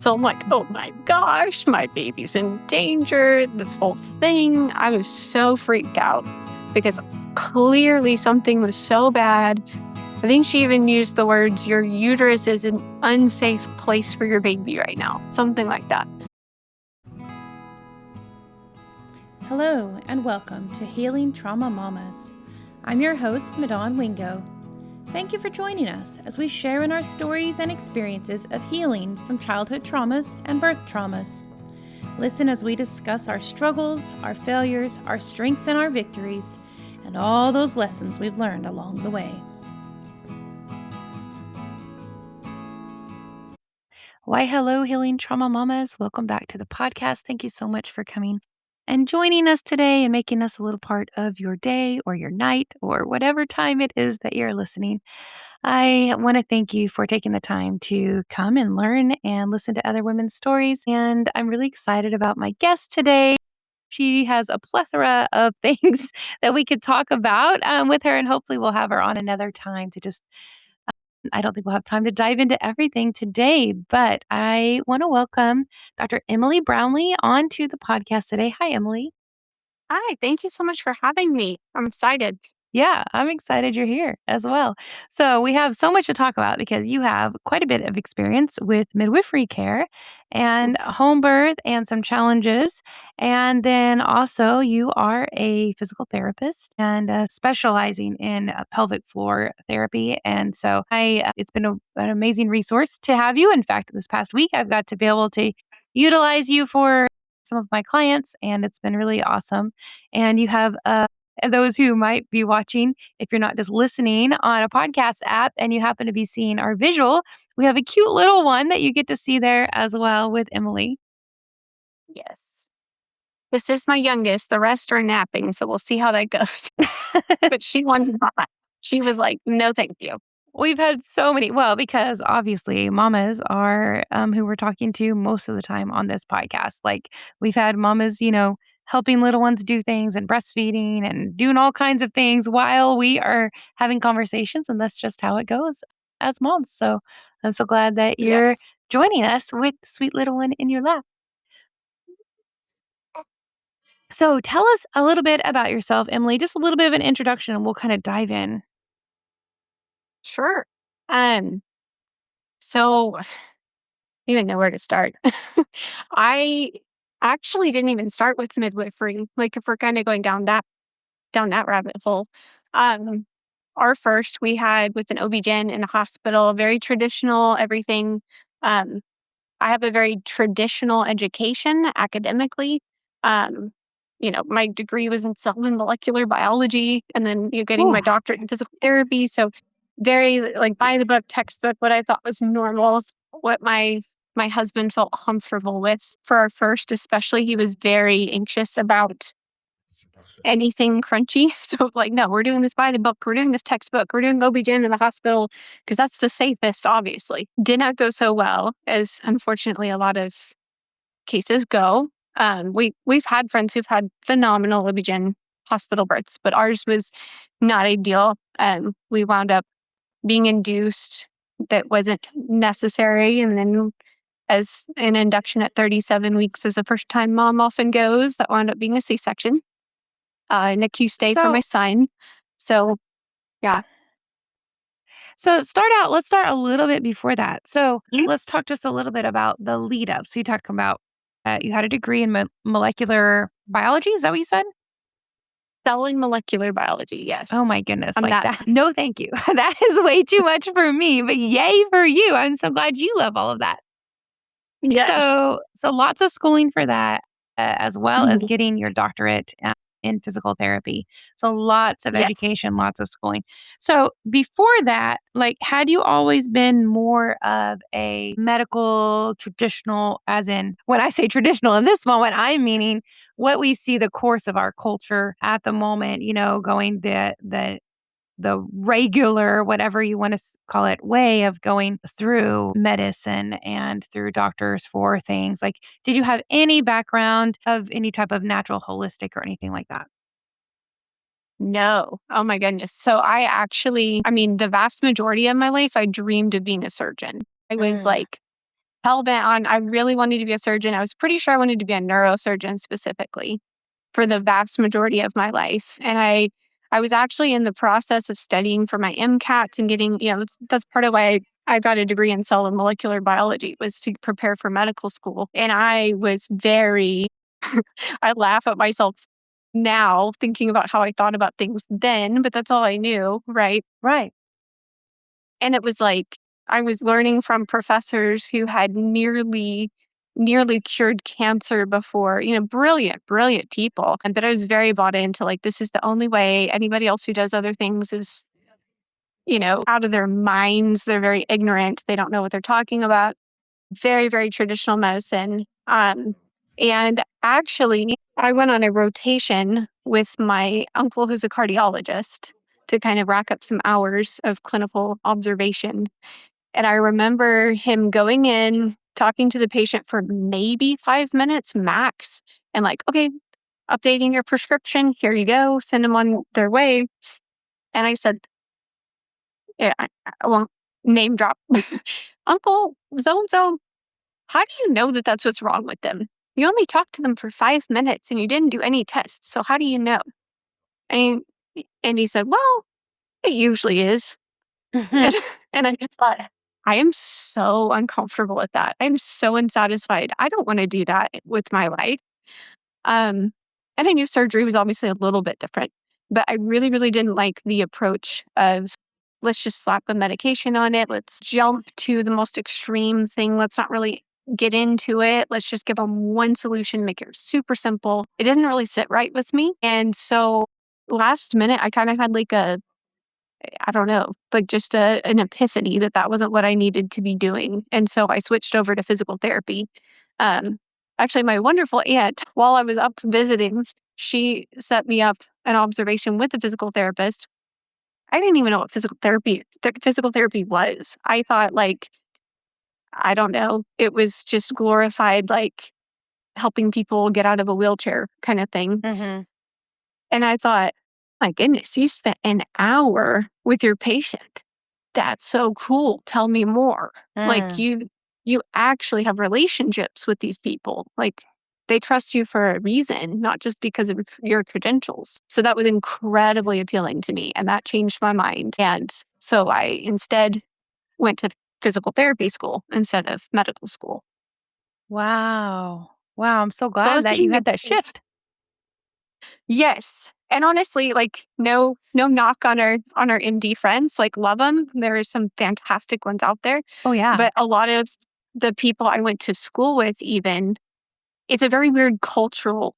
So I'm like, oh my gosh, my baby's in danger. This whole thing. I was so freaked out because clearly something was so bad. I think she even used the words, your uterus is an unsafe place for your baby right now. Something like that. Hello and welcome to Healing Trauma Mamas. I'm your host, Madon Wingo. Thank you for joining us as we share in our stories and experiences of healing from childhood traumas and birth traumas. Listen as we discuss our struggles, our failures, our strengths and our victories, and all those lessons we've learned along the way. Why, hello, Healing Trauma Mamas. Welcome back to the podcast. Thank you so much for coming and joining us today and making us a little part of your day or your night or whatever time it is that you're listening. I want to thank you for taking the time to come and learn and listen to other women's stories. And I'm really excited about my guest today. She has a plethora of things that we could talk about with her, and hopefully we'll have her on another time to just I don't think we'll have time to dive into everything today, but I want to welcome Dr. Emily Brownlee onto the podcast today. Hi, Emily. Hi, thank you so much for having me. I'm excited. Yeah, I'm excited you're here as well. So we have so much to talk about because you have quite a bit of experience with midwifery care and home birth and some challenges. And then also you are a physical therapist and specializing in pelvic floor therapy. And so it's been an amazing resource to have you. In fact, this past week, I've got to be able to utilize you for some of my clients, and it's been really awesome. And you have and those who might be watching, if you're not just listening on a podcast app and you happen to be seeing our visual, we have a cute little one that you get to see there as well with Emily. Yes. This is my youngest. The rest are napping, so we'll see how that goes. But she wanted not. She was like, no, thank you. We've had so many, because obviously mamas are who we're talking to most of the time on this podcast. Like we've had mamas, helping little ones do things and breastfeeding and doing all kinds of things while we are having conversations. And that's just how it goes as moms. So I'm so glad that you're Yes. joining us with the sweet little one in your lap. So tell us a little bit about yourself, Emily, just a little bit of an introduction and we'll kind of dive in. Sure. So I don't even know where to start. I actually didn't even start with midwifery. Like if we're kind of going down that rabbit hole. Um, our first we had with an OB-GYN in a hospital, very traditional, everything. Um, I have a very traditional education academically. Um, my degree was in cell and molecular biology, and then getting Ooh. my doctorate in physical therapy. So very like by the book textbook, what I thought was normal, what my husband felt comfortable with. For our first, especially, he was very anxious about anything crunchy. So it's like, no, we're doing this by the book. We're doing this textbook. We're doing OB-GYN in the hospital because that's the safest, obviously. Did not go so well, as unfortunately a lot of cases go. We've had friends who've had phenomenal OB-GYN hospital births, but ours was not ideal. We wound up being induced that wasn't necessary. And then as an induction at 37 weeks as a first time mom often goes, that wound up being a C-section. NICU stay for my son. So, yeah. So let's start a little bit before that. So let's talk just a little bit about the lead up. So you talked about you had a degree in molecular biology. Is that what you said? Cell and molecular biology, yes. Oh my goodness. I'm like that. that. No, thank you. That is way too much for me, but yay for you. I'm so glad you love all of that. Yes. So lots of schooling for that, as well as Mhm. getting your doctorate in physical therapy. So lots of Yes. education, lots of schooling. So before that, like, had you always been more of a medical traditional, as in when I say traditional in this moment, I'm meaning what we see the course of our culture at the moment, going the regular, whatever you want to call it, way of going through medicine and through doctors for things. Like, did you have any background of any type of natural, holistic, or anything like that? No. Oh my goodness. So the vast majority of my life, I dreamed of being a surgeon. I was Mm. like hell-bent on I really wanted to be a surgeon. I was pretty sure I wanted to be a neurosurgeon specifically for the vast majority of my life. And I was actually in the process of studying for my MCATs and getting, that's part of why I got a degree in cell and molecular biology was to prepare for medical school. And I was very, I laugh at myself now thinking about how I thought about things then, but that's all I knew, right? Right. And it was like I was learning from professors who had nearly cured cancer before, brilliant, brilliant people. And but I was very bought into like this is the only way. Anybody else who does other things is, out of their minds. They're very ignorant. They don't know what they're talking about. Very, very traditional medicine. And actually, I went on a rotation with my uncle, who's a cardiologist, to kind of rack up some hours of clinical observation. And I remember him going in, talking to the patient for maybe 5 minutes max, and like, okay, updating your prescription. Here you go. Send them on their way. And I said, yeah, I won't name drop. Uncle so and so, how do you know that that's what's wrong with them? You only talked to them for 5 minutes and you didn't do any tests. So how do you know? And he said, well, it usually is. And, and I just thought, I am so uncomfortable with that. I'm so unsatisfied. I don't want to do that with my life. Um, and I knew surgery was obviously a little bit different, but I really, really didn't like the approach of let's just slap a medication on it. Let's jump to the most extreme thing. Let's not really get into it. Let's just give them one solution, make it super simple. It doesn't really sit right with me. And so last minute, I kind of had like I don't know, like just an epiphany that wasn't what I needed to be doing. And so I switched over to physical therapy. Um, Actually, my wonderful aunt, while I was up visiting, she set me up an observation with a physical therapist. I didn't even know what physical therapy was. I thought like, I don't know, it was just glorified, like helping people get out of a wheelchair kind of thing. Mm-hmm. And I thought, my goodness, you spent an hour with your patient. That's so cool. Tell me more. Like Mm. you actually have relationships with these people. Like they trust you for a reason, not just because of your credentials. So that was incredibly appealing to me and that changed my mind. And so I instead went to physical therapy school instead of medical school. Wow. Wow, I'm so glad Those that you being the had that case, shift. yes. And honestly, like no knock on our MD friends, like love them. There are some fantastic ones out there. Oh, yeah. But a lot of the people I went to school with even, it's a very weird cultural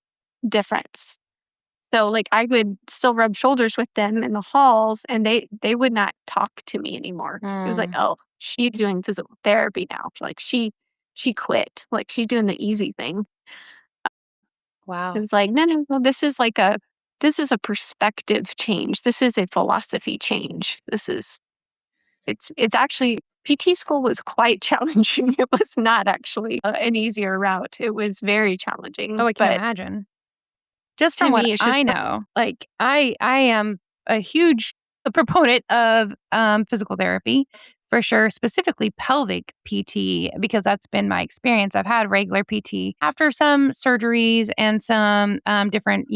difference. So like I would still rub shoulders with them in the halls and they would not talk to me anymore. It was like, Mm. "Oh, she's doing physical therapy now." Like she quit. Like she's doing the easy thing. It Wow. was like, "No, no, no, this is a perspective change. This is a philosophy change. It's actually PT school was quite challenging. It was not actually an easier route. It was very challenging, Oh, I can but imagine. Just to from what me, it's I just know, like, I am a huge proponent of, physical therapy, for sure, specifically pelvic PT, because that's been my experience. I've had regular PT after some surgeries and some, different,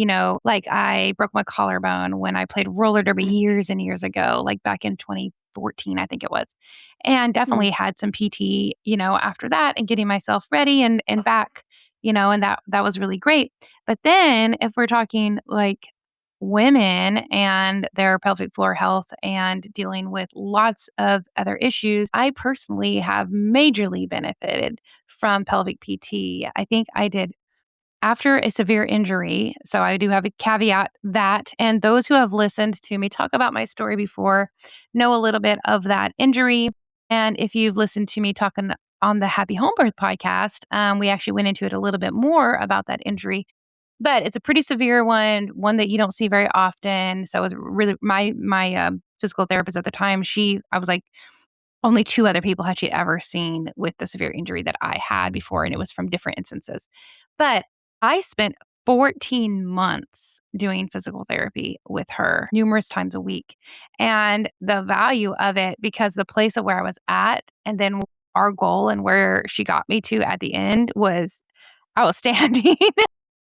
like, I broke my collarbone when I played roller derby years and years ago, like, back in 2014, I think it was, and mm, definitely had some PT, after that and getting myself ready and back, and that was really great. But then if we're talking like women and their pelvic floor health and dealing with lots of other issues, I personally have majorly benefited from pelvic PT. I think I did after a severe injury. So I do have a caveat that, and those who have listened to me talk about my story before know a little bit of that injury. And if you've listened to me talking on the Happy Home Birth podcast, we actually went into it a little bit more about that injury, but it's a pretty severe one that you don't see very often. So it was really my physical therapist at the time. I was like, only two other people had she ever seen with the severe injury that I had before, and it was from different instances. But I spent 14 months doing physical therapy with her numerous times a week. And the value of it, because the place of where I was at, and then our goal and where she got me to at the end was outstanding.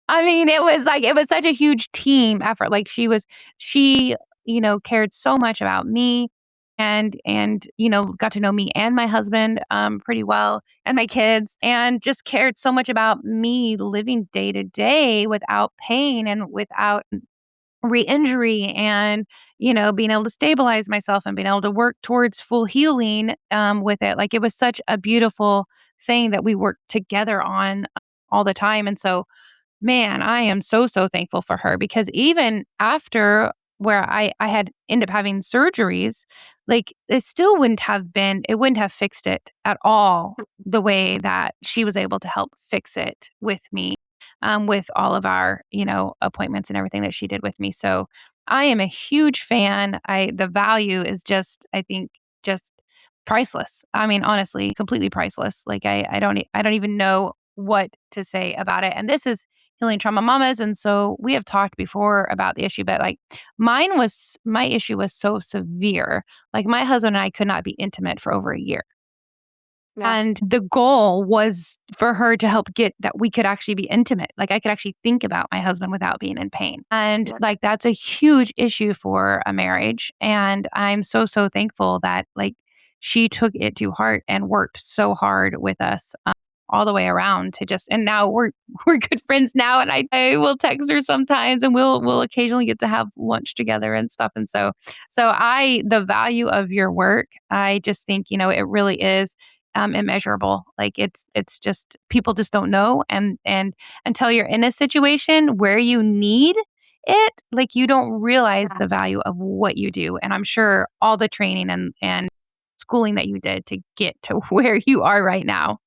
I mean, it was such a huge team effort. Like she, cared so much about me and, got to know me and my husband pretty well and my kids and just cared so much about me living day to day without pain and without re-injury and being able to stabilize myself and being able to work towards full healing with it. Like it was such a beautiful thing that we worked together on all the time. And so, man, I am so, so thankful for her because even after where I had ended up having surgeries, like it wouldn't have fixed it at all the way that she was able to help fix it with me, with all of our, appointments and everything that she did with me. So I am a huge fan. The value is just, I think, just priceless. I mean, honestly, completely priceless. Like I don't even know what to say about it. And this is Healing Trauma Mamas. And so we have talked before about the issue, but like my issue was so severe. Like my husband and I could not be intimate for over a year. Yeah. And the goal was for her to help get that we could actually be intimate. Like I could actually think about my husband without being in pain. And Yes. like that's a huge issue for a marriage. And I'm so, so thankful that like she took it to heart and worked so hard with us all the way around to just and now we're good friends now and I will text her sometimes and we'll occasionally get to have lunch together and stuff. And so I the value of your work, I just think, it really is immeasurable. Like it's just people just don't know and until you're in a situation where you need it, like you don't realize Yeah. the value of what you do. And I'm sure all the training and schooling that you did to get to where you are right now.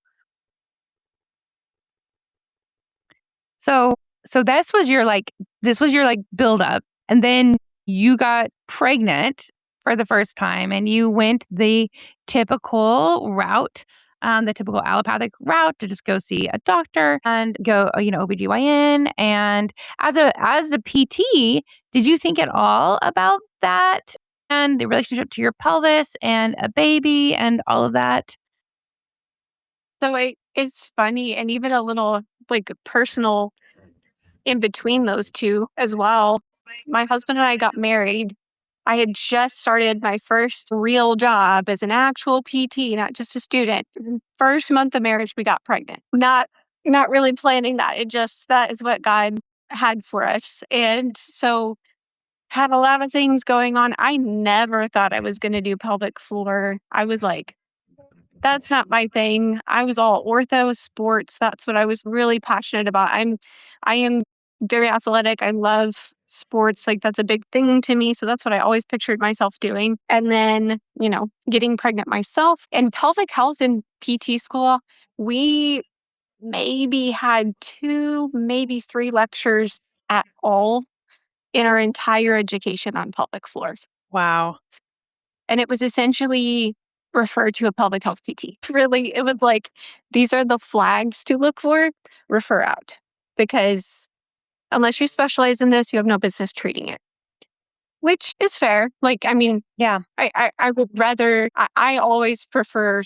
So so this was your like build up and then you got pregnant for the first time and you went the typical route, the typical allopathic route to just go see a doctor and go, OBGYN. And as a PT, did you think at all about that and the relationship to your pelvis and a baby and all of that? So it's funny and even a little like personal in between those two as well. My husband and I got married. I had just started my first real job as an actual PT, not just a student. First month of marriage, we got pregnant. Not really planning that. It just that is what God had for us. And so had a lot of things going on. I never thought I was going to do pelvic floor. I was like, that's not my thing. I was all ortho sports. That's what I was really passionate about. I am very athletic. I love sports. Like that's a big thing to me. So that's what I always pictured myself doing. And then, getting pregnant myself and pelvic health in PT school, we maybe had two, maybe three lectures at all in our entire education on pelvic floor. Wow. And it was essentially refer to a pelvic health PT. Really, it was like, these are the flags to look for, refer out. Because unless you specialize in this, you have no business treating it, which is fair. Like, I mean, Yeah. I would rather, I always prefer,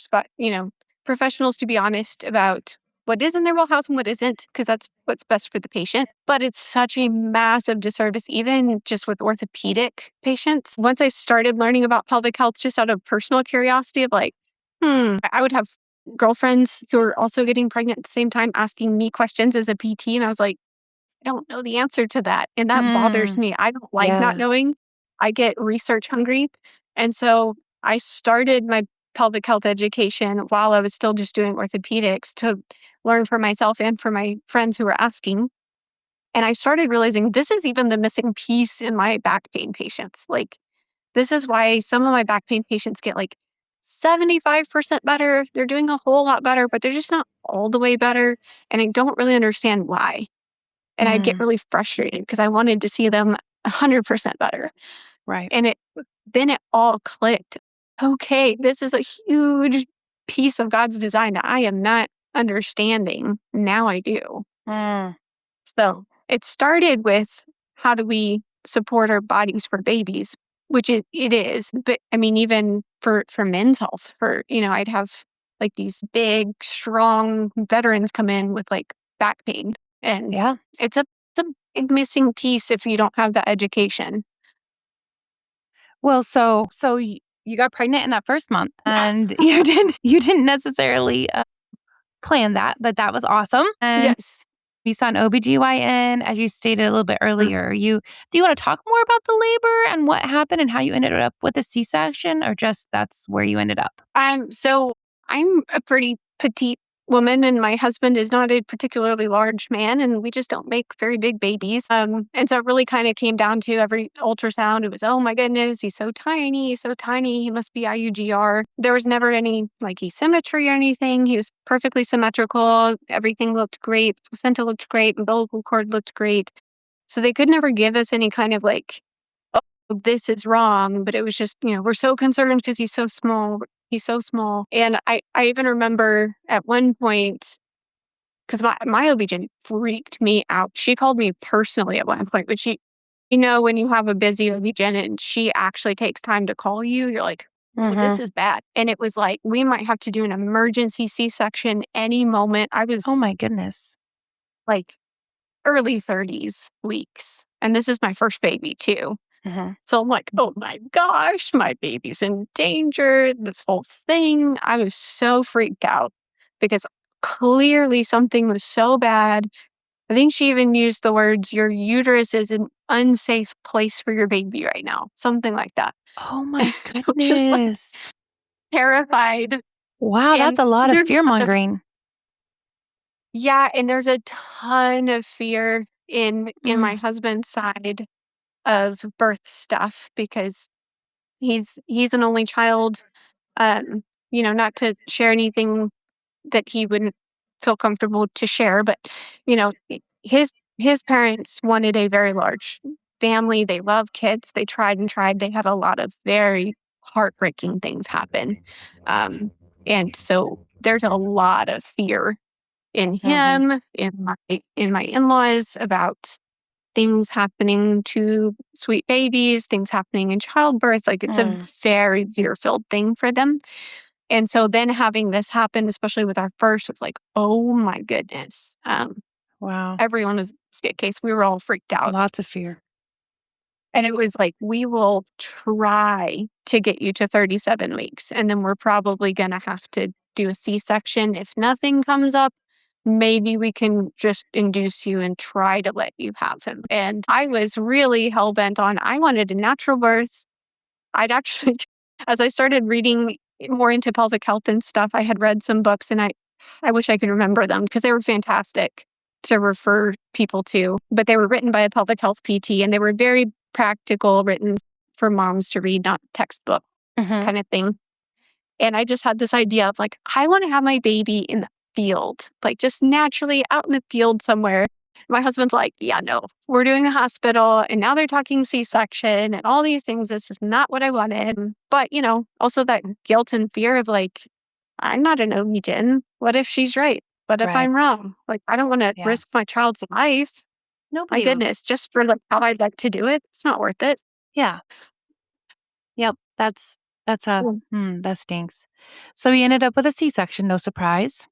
professionals to be honest about what is in their wheelhouse and what isn't, because that's what's best for the patient. But it's such a massive disservice, even just with orthopedic patients. Once I started learning about pelvic health, just out of personal curiosity of like, I would have girlfriends who are also getting pregnant at the same time asking me questions as a PT. And I was like, I don't know the answer to that. And that bothers Mm, me. I don't like not yeah. knowing. I get research hungry. And so I started my pelvic health education while I was still just doing orthopedics to learn for myself and for my friends who were asking. And I started realizing this is even the missing piece in my back pain patients. Like, this is why some of my back pain patients get like 75% better. They're doing a whole lot better, but they're just not all the way better. And I don't really understand why. And I'd get Mm, really frustrated because I wanted to see them 100% better. right. And then it all clicked. Okay, this is a huge piece of God's design that I am not understanding. Now I do. Mm, So it started with how do we support our bodies for babies, which it is. But I mean, even for men's health, I'd have like these big, strong veterans come in with like back pain. And Yeah. it's a big missing piece if you don't have the education. Well, so you got pregnant in that first month, and you didn't necessarily plan that, but that was awesome. And Yes. you saw an OBGYN, as you stated a little bit earlier. Do you want to talk more about the labor and what happened and how you ended up with a C-section, or just that's where you ended up? So I'm a pretty petite woman, and my husband is not a particularly large man, and we just don't make very big babies. And so it really kind of came down to every ultrasound. It was, oh my goodness, he's so tiny, he's so tiny. He must be IUGR. There was never any like asymmetry or anything. He was perfectly symmetrical. Everything looked great. Placenta looked great. Umbilical cord looked great. So they could never give us any kind of like, this is wrong, but it was just, we're so concerned because he's so small. He's so small. And I even remember at one point, because my OB-GYN freaked me out. She called me personally at one point, but when you have a busy OB-GYN and she actually takes time to call you, you're like, oh, this Mhm. is bad. And it was like, we might have to do an emergency C-section any moment. I Oh was my goodness. like early 30s weeks. And this is my first baby too. Mhm. So I'm like, oh my gosh, my baby's in danger. This whole thing. I was so freaked out because clearly something was so bad. I think she even used the words, your uterus is an unsafe place for your baby right now. Something like that. Oh And my so just like goodness. terrified. Wow, that's And a lot of there's a lot of, fear-mongering. yeah, and there's a ton of fear in my Mm. husband's side of birth stuff because he's an only child. Not to share anything that he wouldn't feel comfortable to share, but his parents wanted a very large family. They love kids. They tried and tried. They had a lot of very heartbreaking things happen. And so there's a lot of fear in Mhm. him, in my in-laws about things happening to sweet babies, things happening in childbirth. Like it's a Mm. very fear-filled thing for them. And so then having this happen, especially with our first, was like, oh my goodness. Wow. Everyone was a case. We were all freaked out. Lots of fear. And it was like, we will try to get you to 37 weeks. And then we're probably going to have to do a C-section. If nothing comes up, maybe we can just induce you and try to let you have him. And I was really hell bent on, I wanted a natural birth. I'd actually, as I started reading more into pelvic health and stuff, I had read some books and I wish I could remember them because they were fantastic to refer people to. But they were written by a pelvic health PT and they were very practical, written for moms to read, not textbook Mhm. kind of thing. And I just had this idea of like, I want to have my baby in the field, like just naturally out in the field somewhere. My husband's like, yeah, no, we're doing a hospital and now they're talking C-section and all these things. This is not what I wanted. But, also that guilt and fear of like, I'm not an OB-GYN. What if she's right? What if Right. I'm wrong? Like, I don't want to Yeah. risk my child's life. My Nobody would. goodness, just for like how I'd like to do it. It's not worth it. Yeah. Yep. That's a Mm. that stinks. So you ended up with a C-section, no surprise,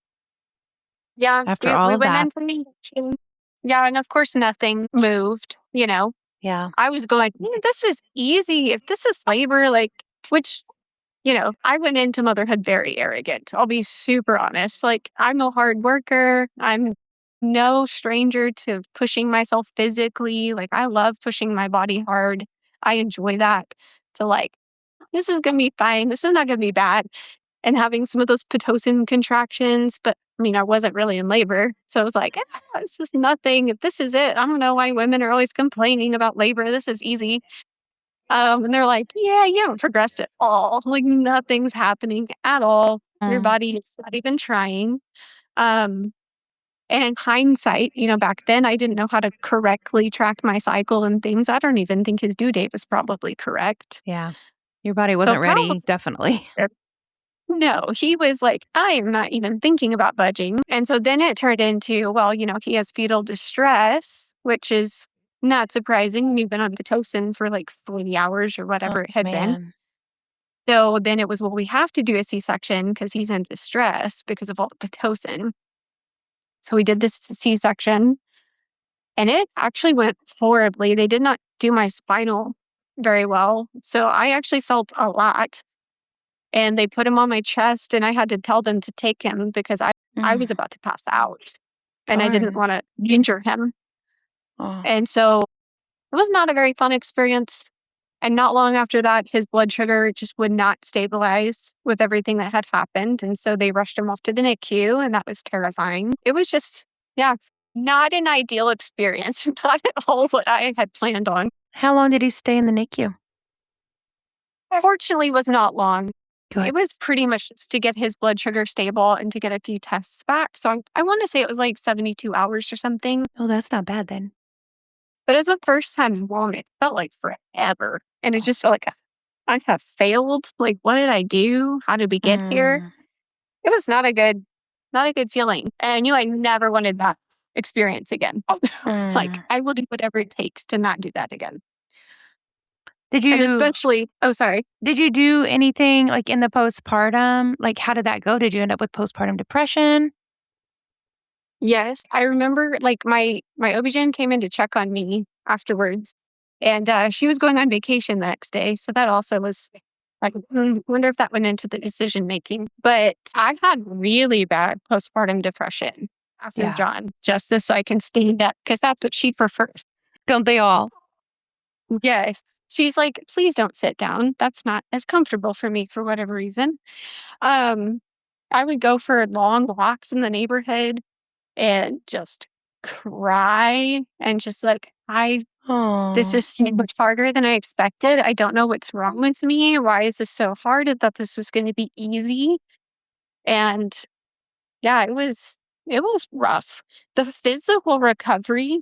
Yeah, after all we of went that. in for the induction. Yeah, and of course nothing moved. Yeah. I was going, this is easy. If this is labor, like, which, I went into motherhood very arrogant. I'll be super honest. Like, I'm a hard worker. I'm no stranger to pushing myself physically. Like, I love pushing my body hard. I enjoy that. So, like, this is going to be fine. This is not going to be bad. And having some of those Pitocin contractions, but I wasn't really in labor. So I was like, this is nothing. If this is it, I don't know why women are always complaining about labor. This is easy. And they're like, yeah, you haven't progressed at all. Like nothing's happening at all. Your Mm. body is not even trying. Um, and in hindsight, back then I didn't know how to correctly track my cycle and things. I don't even think his due date was probably correct. Yeah. Your body So wasn't probably ready, definitely. no, he was like, I am not even thinking about budging. And so then it turned into, well, he has fetal distress, which is not surprising. You've been on Pitocin for like 40 hours or Oh, whatever it had been. man. So then it was, well, we have to do a C-section because he's in distress because of all the Pitocin. So we did this C-section, and it actually went horribly. They did not do my spinal very well. So I actually felt a lot. And they put him on my chest, and I had to tell them to take him because I was Mm, about to pass out, and I didn't darn. want to injure him. Oh. And so it was not a very fun experience. And not long after that, his blood sugar just would not stabilize with everything that had happened. And so they rushed him off to the NICU, and that was terrifying. It was just, yeah, not an ideal experience, not at all what I had planned on. How long did he stay in the NICU? Fortunately, it was not long. Good. It was pretty much just to get his blood sugar stable and to get a few tests back. So I want to say it was like 72 hours or something. Oh, that's not bad then. But as a first time mom, it felt like forever. And it just felt like I have failed. Like, what did I do? How did we get here? Mm, It was not a good feeling. And I knew I never wanted that experience again. It's like, mm. I will do whatever it takes to not do that again. Did And you especially, oh, sorry. did you do anything like in the postpartum? Like, how did that go? Did you end up with postpartum depression? Yes, I remember, like, my OB-GYN came in to check on me afterwards, and, she was going on vacation the next day, so that also was like, wonder if that went into the decision making. But I had really bad postpartum depression after Yeah. John, just so I can stand up because that's what she prefers. Don't they all? Yes. She's like, "Please don't sit down. That's not as comfortable for me for whatever reason." Um, I would go for long walks in the neighborhood and just cry and just like, this Oh, is so much harder than I expected. I don't know what's wrong with me. Why is this so hard? I thought this was going to be easy. And yeah, it was rough. The physical recovery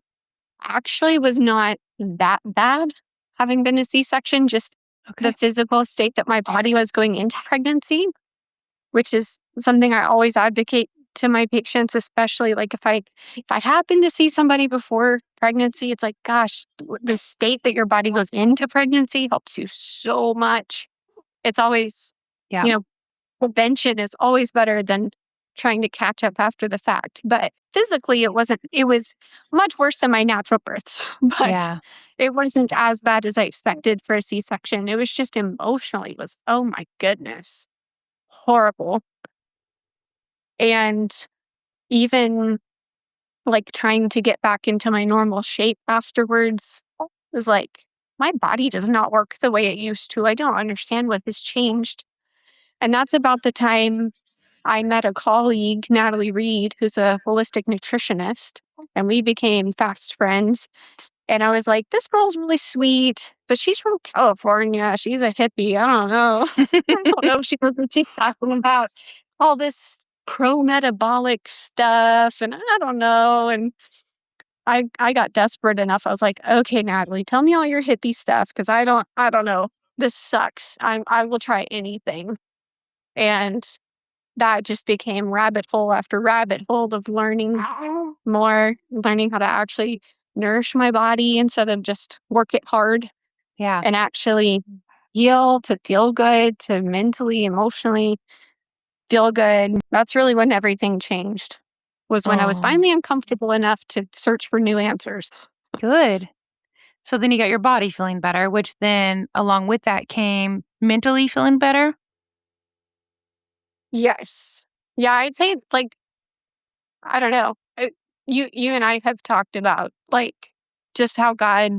actually was not that bad, having been a C-section, just the okay. physical state that my body was going into pregnancy, which is something I always advocate to my patients, especially like if I happen to see somebody before pregnancy, it's like, gosh, the state that your body goes into pregnancy helps you so much. It's always, Yeah. you know, prevention is always better than trying to catch up after the fact. But physically, it was much worse than my natural births, but Yeah. it wasn't as bad as I expected for a C-section. It was just emotionally, it was, oh my goodness, horrible. And even like trying to get back into my normal shape afterwards was like, my body does not work the way it used to. I don't understand what has changed. And that's about the time I met a colleague, Natalie Reed, who's a holistic nutritionist, and we became fast friends. And I was like, this girl's really sweet, but she's from California. She's a hippie. I don't know. I don't know if she knows what she's talking about. All this pro metabolic stuff, and I don't know. And I got desperate enough. I was like, okay, Natalie, tell me all your hippie stuff because I don't know. This sucks. I will try anything. And that just became rabbit hole after rabbit hole of learning more, learning how to actually nourish my body instead of just work it hard Yeah. and actually heal to feel good, to mentally, emotionally feel good. That's really when everything changed, was when I was Oh, finally uncomfortable enough to search for new answers. good. So then you got your body feeling better, which then along with that came mentally feeling better? Yes. Yeah, I'd say like, I don't know. You and I have talked about like just how God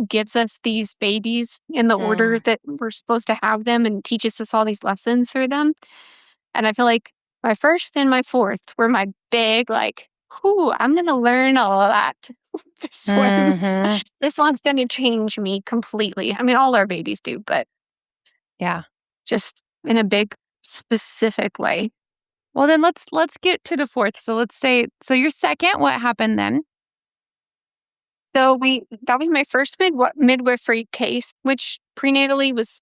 gives us these babies in the order Mm, that we're supposed to have them and teaches us all these lessons through them. And I feel like my first and my fourth were my big like, "Ooh, I'm gonna learn a lot." This one, mhm. this one's gonna change me completely. I mean, all our babies do, but Yeah. just in a big specific way. Well, then let's get to the 4th. So let's say so your second, what happened then? So that was my first midwifery case, which prenatally was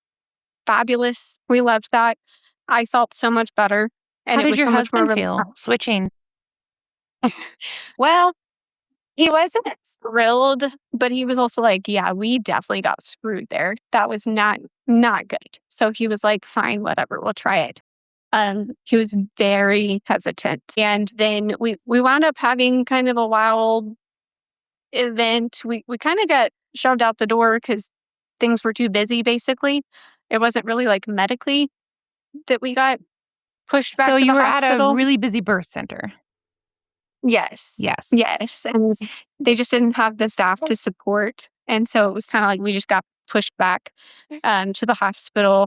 fabulous. We loved that. I felt so much better, and How it did was your so much more husband relaxed. feel switching? Well, he wasn't thrilled, but he was also like, "Yeah, we definitely got screwed there. That was not good." So he was like, fine, whatever, we'll try it. He was very hesitant. And then we wound up having kind of a wild event. We kind of got shoved out the door because things were too busy, basically. It wasn't really like medically that we got pushed back So to you the were at a hospital. really busy birth center. Yes. Yes. Yes. And they just didn't have the staff to support. And so it was kind of like we just got pushed back to the hospital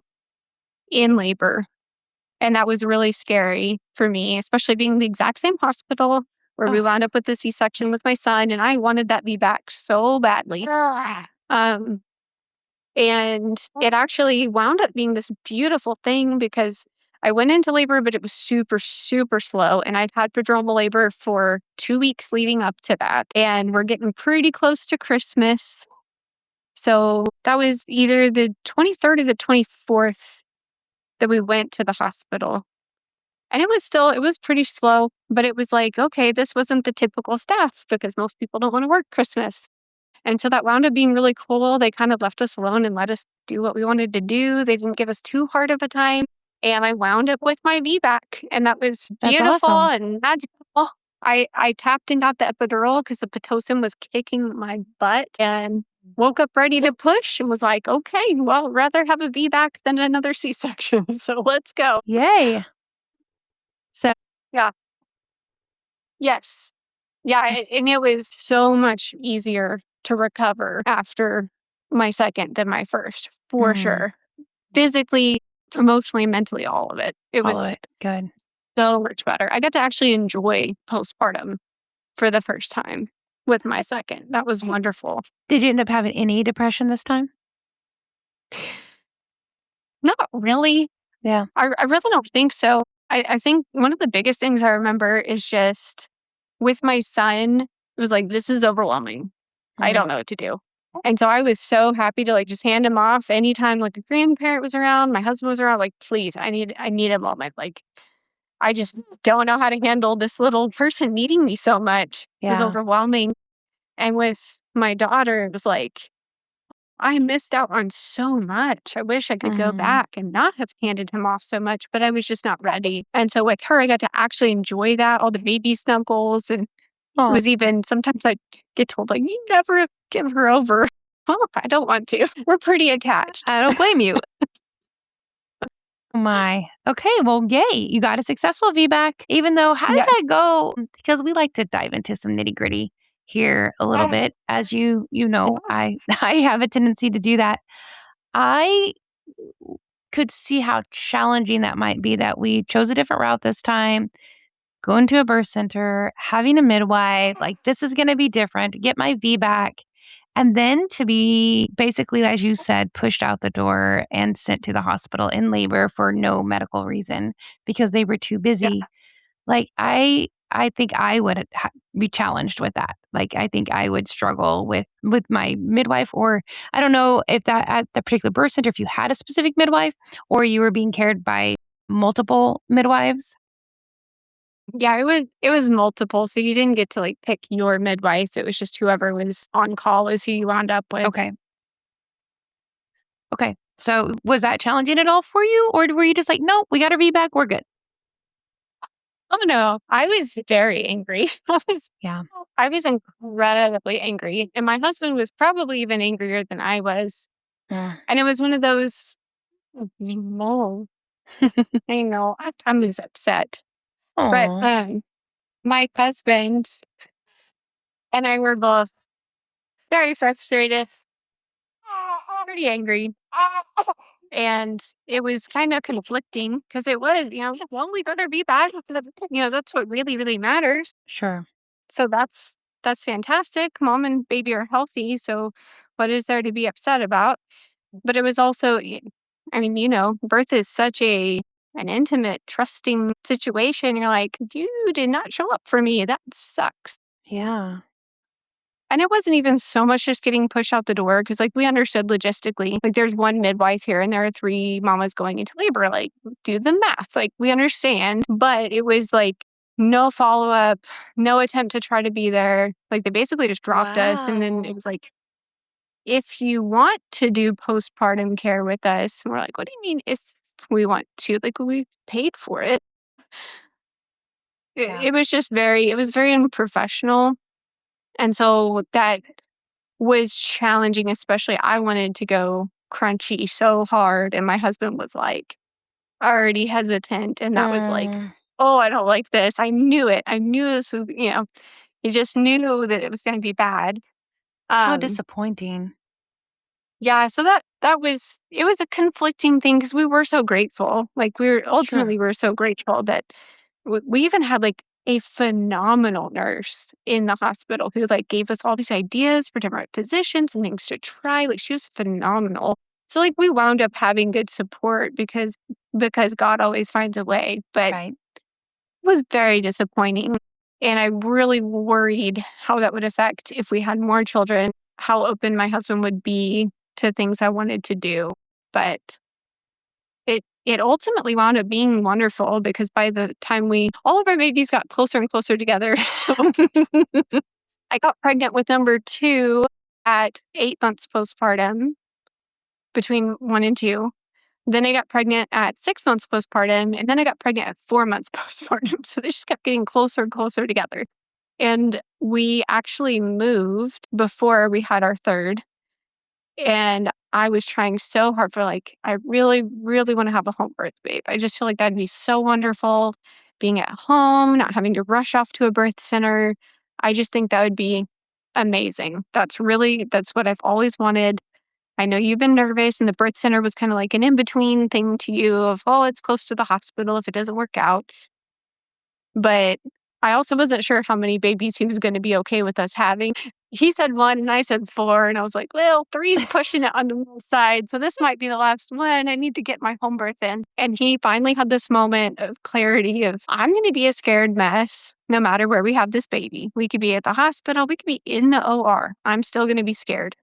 in labor. And that was really scary for me, especially being the exact same hospital where we Oh, wound up with the C-section with my son. And I wanted that VBAC so badly. Um, and it actually wound up being this beautiful thing because I went into labor, but it was super, super slow. And I'd had prodromal labor for 2 weeks leading up to that. And we're getting pretty close to Christmas. So that was either the 23rd or the 24th that we went to the hospital. And it was pretty slow, but it was like, okay, this wasn't the typical staff because most people don't want to work Christmas. And so that wound up being really cool. They kind of left us alone and let us do what we wanted to do. They didn't give us too hard of a time. And I wound up with my VBAC, and that was that's beautiful awesome. and magical. I tapped and got the epidural because the Pitocin was kicking my butt and woke up ready to push and was like, okay, well, rather have a VBAC than another C-section. So let's go. Yay. So, Yeah. Yes. Yeah. And it was so much easier to recover after my second than my first, for mm, sure. Physically, emotionally, mentally, all of it. It all of was it. Good. so much better. I got to actually enjoy postpartum for the first time with my second. That was wonderful. Did you end up having any depression this time? Not really. Yeah. I really don't think so. I think one of the biggest things I remember is just with my son, it was like, this is overwhelming. I Mm, don't know what to do. And so I was so happy to like just hand him off anytime like a grandparent was around, my husband was around, like, please, I need a moment. Like, I just don't know how to handle this little person needing me so much. It was yeah. overwhelming. And with my daughter, it was like, I missed out on so much. I wish I could go Mm. back and not have handed him off so much, but I was just not ready. And so with her, I got to actually enjoy that, all the baby snuggles. And it Oh, was even sometimes I get told, like, you never give her over. Well, I don't want to. We're pretty attached. I don't blame you. Oh my. Okay, well, yay. You got a successful VBAC. Even though, how did that Yes. go? Because we like to dive into some nitty-gritty here a little bit. As you know, I I have a tendency to do that. I could see how challenging that might be that we chose a different route this time, going to a birth center, having a midwife, like this is going to be different, get my VBAC, and then to be basically, as you said, pushed out the door and sent to the hospital in labor for no medical reason because they were too Yeah. busy. Like I think I would be challenged with that. Like I think I would struggle with my midwife, or I don't know if that at the particular birth center, if you had a specific midwife or you were being cared by multiple midwives. Yeah, it was multiple. So you didn't get to like pick your midwife. It was just whoever was on call is who you wound up with. Okay. Okay. So was that challenging at all for you? Or were you just like, nope, we got our VBAC, we're good? Oh no, I was very angry. Yeah. I was incredibly angry. And my husband was probably even angrier than I was. Mm. And it was one of those, no, I know, I was upset. But Aw. my husband and I were both very frustrated, pretty angry. And it was kind of conflicting because it was, well, we better be back. That's what really, really matters. Sure. So that's fantastic. Mom and baby are healthy. So what is there to be upset about? But it was also, I mean, birth is such an intimate, trusting situation. You're like, you did not show up for me. That sucks. Yeah. And it wasn't even so much just getting pushed out the door because, like, we understood logistically, like, there's one midwife here and there are 3 mamas going into labor. Like, do the math. Like, we understand. But it was like no follow up, no attempt to try to be there. Like, they basically just dropped us. And then it Wow. was like, if you want to do postpartum care with us, and we're like, what do you mean if we want to? Like, we've paid for it. Yeah. It was just it was very unprofessional. And so that was challenging, especially I wanted to go crunchy so hard. And my husband was like already hesitant. And that was like, Mm, oh, I don't like this. I knew it. I knew this was, he just knew that it was going to be bad. how Um, disappointing. yeah, so that was it was a conflicting thing because we were so grateful. Like Sure. we were so grateful that we even had like a phenomenal nurse in the hospital who like gave us all these ideas for different positions and things to try. Like she was phenomenal. So like we wound up having good support because God always finds a way. But Right. was very disappointing. And I really worried how that would affect if we had more children, how open my husband would be to things I wanted to do. But it ultimately wound up being wonderful because by the time all of our babies got closer and closer together. So I got pregnant with number 2 at 8 months postpartum, between 1 and 2. Then I got pregnant at 6 months postpartum, and then I got pregnant at 4 months postpartum. So they just kept getting closer and closer together. And we actually moved before we had our third. And I was trying so hard for like, I really, really want to have a home birth, babe. I just feel like that'd be so wonderful being at home, not having to rush off to a birth center. I just think that would be amazing. That's what I've always wanted. I know you've been nervous, and the birth center was kind of like an in between thing to you of, oh, it's close to the hospital if it doesn't work out. But I also wasn't sure how many babies he was going to be okay with us having. He said 1 and I said 4. And I was like, well, 3's pushing it on the low side. So this might be the last one. I need to get my home birth in. And he finally had this moment of clarity of, I'm going to be a scared mess no matter where we have this baby. We could be at the hospital. We could be in the OR. I'm still going to be scared.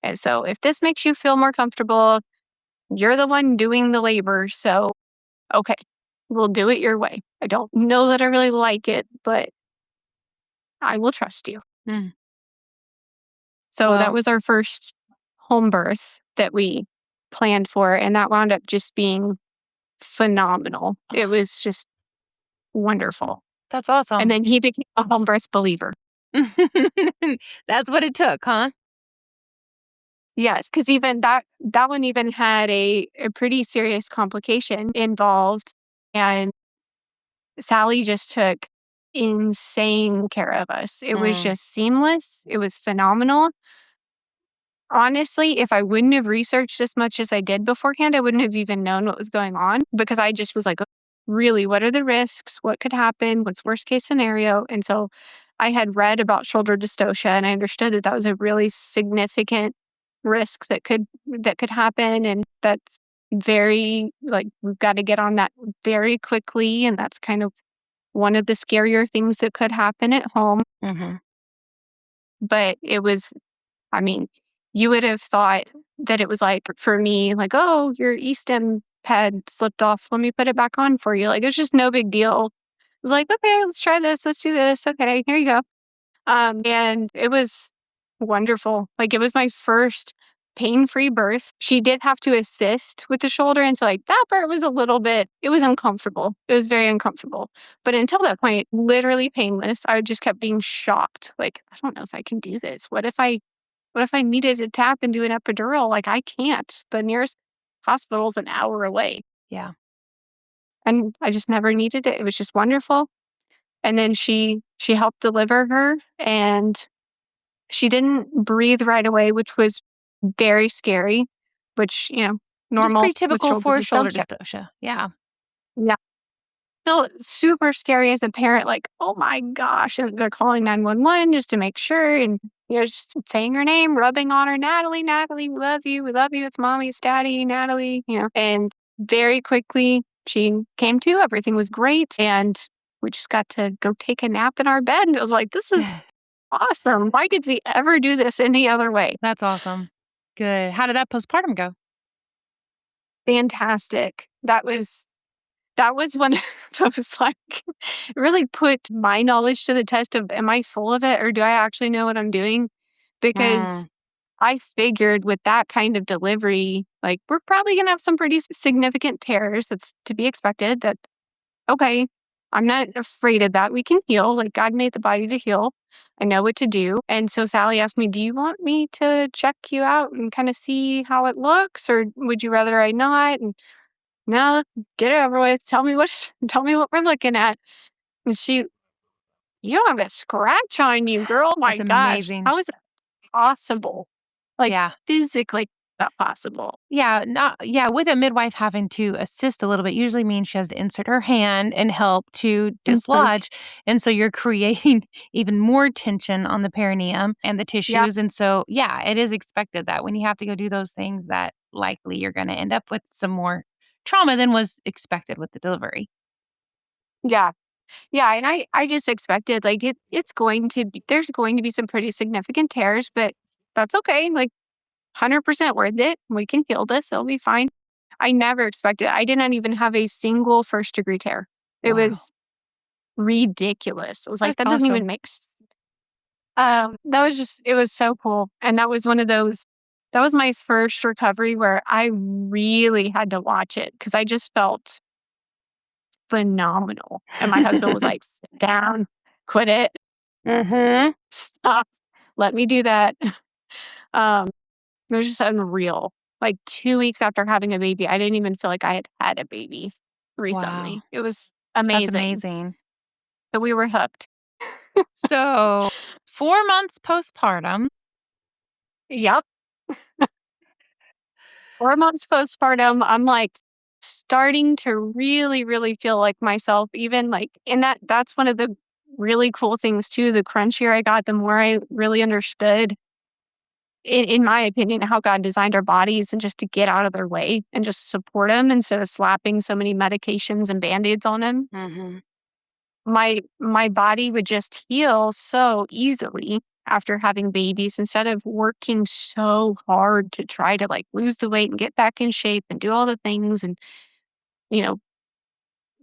And so if this makes you feel more comfortable, you're the one doing the labor. So, okay, we'll do it your way. I don't know that I really like it, but I will trust you. Mm. So that Well, was our first home birth that we planned for. And that wound up just being phenomenal. It was just wonderful. that's And awesome. then he became a home birth believer. That's what it took, huh? Yes, because even that one even had a pretty serious complication involved. And Sally just took insane care of us. It was Mm, just seamless. It was phenomenal. Honestly, if I wouldn't have researched as much as I did beforehand, I wouldn't have even known what was going on because I just was like, really, what are the risks? What could happen? What's worst case scenario? And so I had read about shoulder dystocia and I understood that that was a really significant risk that could happen. And that's very like, we've got to get on that very quickly. And that's kind of one of the scarier things that could happen at home. mhm. But it was, I mean, you would have thought that it was like for me, like, oh, your e-stem pad slipped off. Let me put it back on for you. Like, it was just no big deal. It was like, okay, let's try this. Let's do this. Okay, here you go. And it was wonderful. Like, it was my first pain-free birth. She did have to assist with the shoulder. And so, like, that part was it was uncomfortable. It was very uncomfortable. But until that point, literally painless. I just kept being shocked. Like, I don't know if I can do this. What if I needed to tap and do an epidural? Like, I can't. The nearest hospital's an hour away. Yeah. And I just never needed it. It was just wonderful. And then she helped deliver her and she didn't breathe right away, which was very scary, which, Which is normal pretty with typical shoulder for shoulder dystocia. dystocia. Yeah. Yeah. Still super scary as a parent, like, oh my gosh. And they're calling 911 just to make sure. And you're just saying her name, rubbing on her, Natalie, Natalie, we love you. We love you. It's mommy, it's daddy, Natalie, And very quickly she came to, everything was great. And we just got to go take a nap in our bed. And it was like, this is awesome. Why did we ever do this any other way? That's awesome. Good. How did that postpartum go? Fantastic. That was one of those, like, really put my knowledge to the test of, am I full of it or do I actually know what I'm doing? Because Mm. I figured with that kind of delivery, like, we're probably gonna have some pretty significant tears. That's to be expected. That okay, I'm not afraid of that. We can heal. Like, God made the body to heal. I know what to do. And so Sally asked me, "Do you want me to check you out and kind of see how it looks, or would you rather I not?" And no, get it over with. Tell me what we're looking at. And she, "You don't have a scratch on you, girl." My That's gosh, amazing. how is it possible? Like, Yeah. physically not possible. Yeah, not yeah, with a midwife having to assist a little bit usually means she has to insert her hand and help to Mhm. dislodge, and so you're creating even more tension on the perineum and the Yeah, tissues, and so, yeah, it is expected that when you have to go do those things that likely you're gonna end up with some more trauma than was expected with the delivery. yeah. Yeah, and I just expected, like, it's going to be there's going to be some pretty significant tears, but that's okay, like, 100% worth it. We can heal this, it'll be fine. I never expected I did not even have a single first-degree tear. It Wow. was ridiculous. I was like, That's "That doesn't awesome. even make that was just it was so cool, and that was one of those that was my first recovery where I really had to watch it because I just felt phenomenal, and my husband was like, "Sit down, quit it, Mhm. stop, let me do that." Um, it was just unreal. Like, 2 weeks after having a baby, I didn't even feel like I had had a baby Wow. recently. It was That's amazing. amazing. So we were hooked. So, 4 months postpartum. Yep. 4 months postpartum, I'm, like, starting to really, really feel like myself even, like and that's one of the really cool things too, the crunchier I got, the more I really understood, in my opinion, how God designed our bodies and just to get out of their way and just support them instead of slapping so many medications and Band-Aids on them. Mhm. My body would just heal so easily after having babies instead of working so hard to try to, like, lose the weight and get back in shape and do all the things and, you know,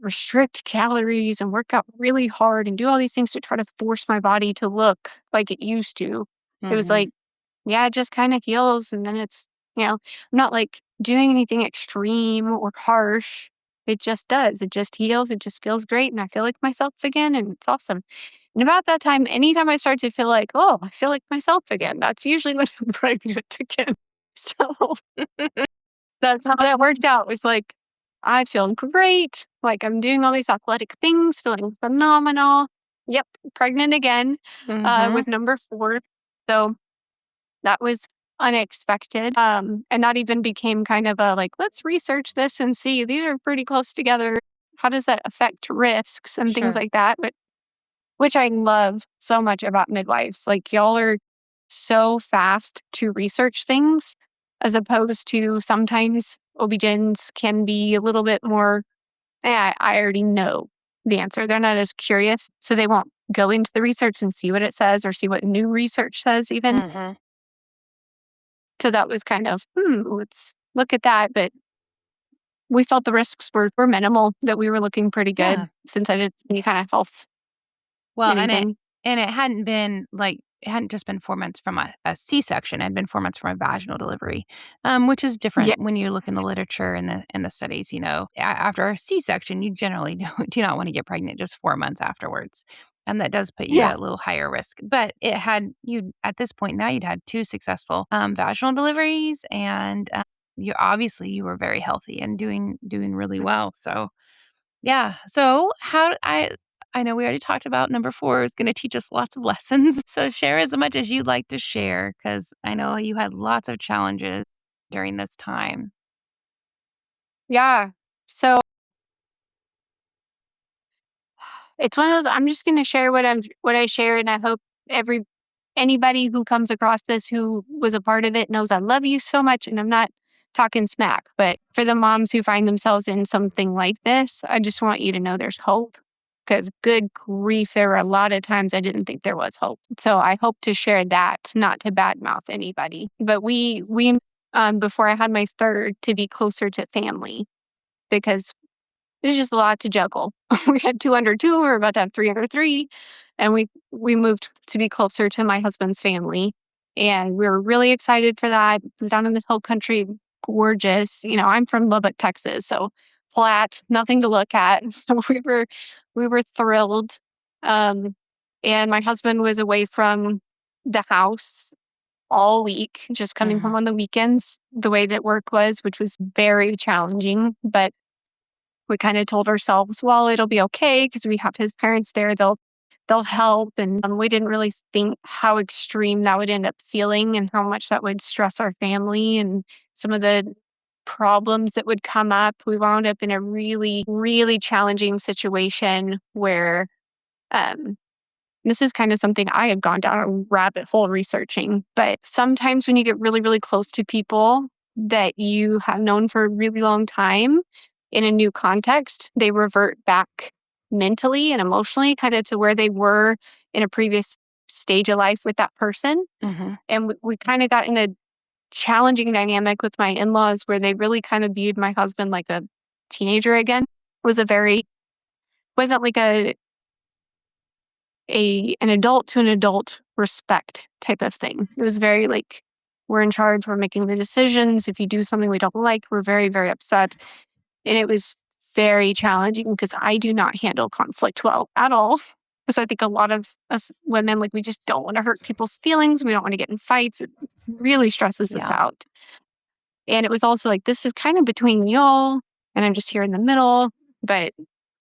restrict calories and work out really hard and do all these things to try to force my body to look like it used to. It was Mhm. like, yeah, it just kind of heals. And then I'm not like doing anything extreme or harsh. It just does. It just heals. It just feels great. And I feel like myself again. And it's awesome. And about that time, anytime I start to feel like, oh, I feel like myself again, that's usually when I'm pregnant again. So that's how that worked out. It was like, I feel great. Like I'm doing all these athletic things, feeling phenomenal. Yep, pregnant again Mhm. with number 4. So that was unexpected. And that even became kind of a like, let's research this and see. These are pretty close together. How does that affect risks and things Sure. like that? But which I love so much about midwives. Like, y'all are so fast to research things as opposed to sometimes OB-GYNs can be a little bit more, I already know the answer. They're not as curious, so they won't go into the research and see what it says or see what new research says even. Mhm. So that was kind of, let's look at that. But we felt the risks were minimal, that we were looking pretty good Yeah. since I didn't see any kind of health Well, anything. and it hadn't been, like it hadn't just been 4 months from a C-section, it had been 4 months from a vaginal delivery, which is different when you Yes. look in the literature and the studies, after a C-section, you generally do not wanna get pregnant just 4 months afterwards, and that does put you Yeah. at a little higher risk, but it had you at this point now you'd had 2 successful, vaginal deliveries, and, you were very healthy and doing really well, so yeah. So I know we already talked about number 4 is gonna teach us lots of lessons. So share as much as you'd like to share, because I know you had lots of challenges during this time. Yeah. So it's one of those I'm just gonna share what I share, and I hope every anybody who comes across this who was a part of it knows I love you so much and I'm not talking smack. But for the moms who find themselves in something like this, I just want you to know there's hope. Because good grief, there were a lot of times I didn't think there was hope. So I hope to share that, not to badmouth anybody. But we before I had my third to be closer to family because there's just a lot to juggle. We had 2 under 2, we're about to have 3 under 3, and we moved to be closer to my husband's family, And we were really excited for that. It was down in the hill country, gorgeous. I'm from Lubbock, Texas, so flat, nothing to look at. So we were thrilled. Um, and my husband was away from the house all week, just coming home Mhm. on the weekends, the way that work was, which was very challenging. But we kind of told ourselves, well, it'll be okay because we have his parents there. They'll help. And we didn't really think how extreme that would end up feeling and how much that would stress our family and some of the problems that would come up. We wound up in a really, really challenging situation where um, this is kind of something I have gone down a rabbit hole researching. But sometimes when you get really, really close to people that you have known for a really long time in a new context, they revert back mentally and emotionally kind of to where they were in a previous stage of life with that person. Mhm. And we kind of got in a challenging dynamic with my in laws where they really kind of viewed my husband like a teenager again. Was a very, wasn't like an adult to an adult respect type of thing. It was very like, we're in charge, we're making the decisions. If you do something we don't like, we're very, very upset. And it was very challenging because I do not handle conflict well at all. Because I think a lot of us women, like, we just don't want to hurt people's feelings. We don't want to get in fights. It really stresses us Yeah. out. And it was also like, this is kind of between y'all, and I'm just here in the middle, but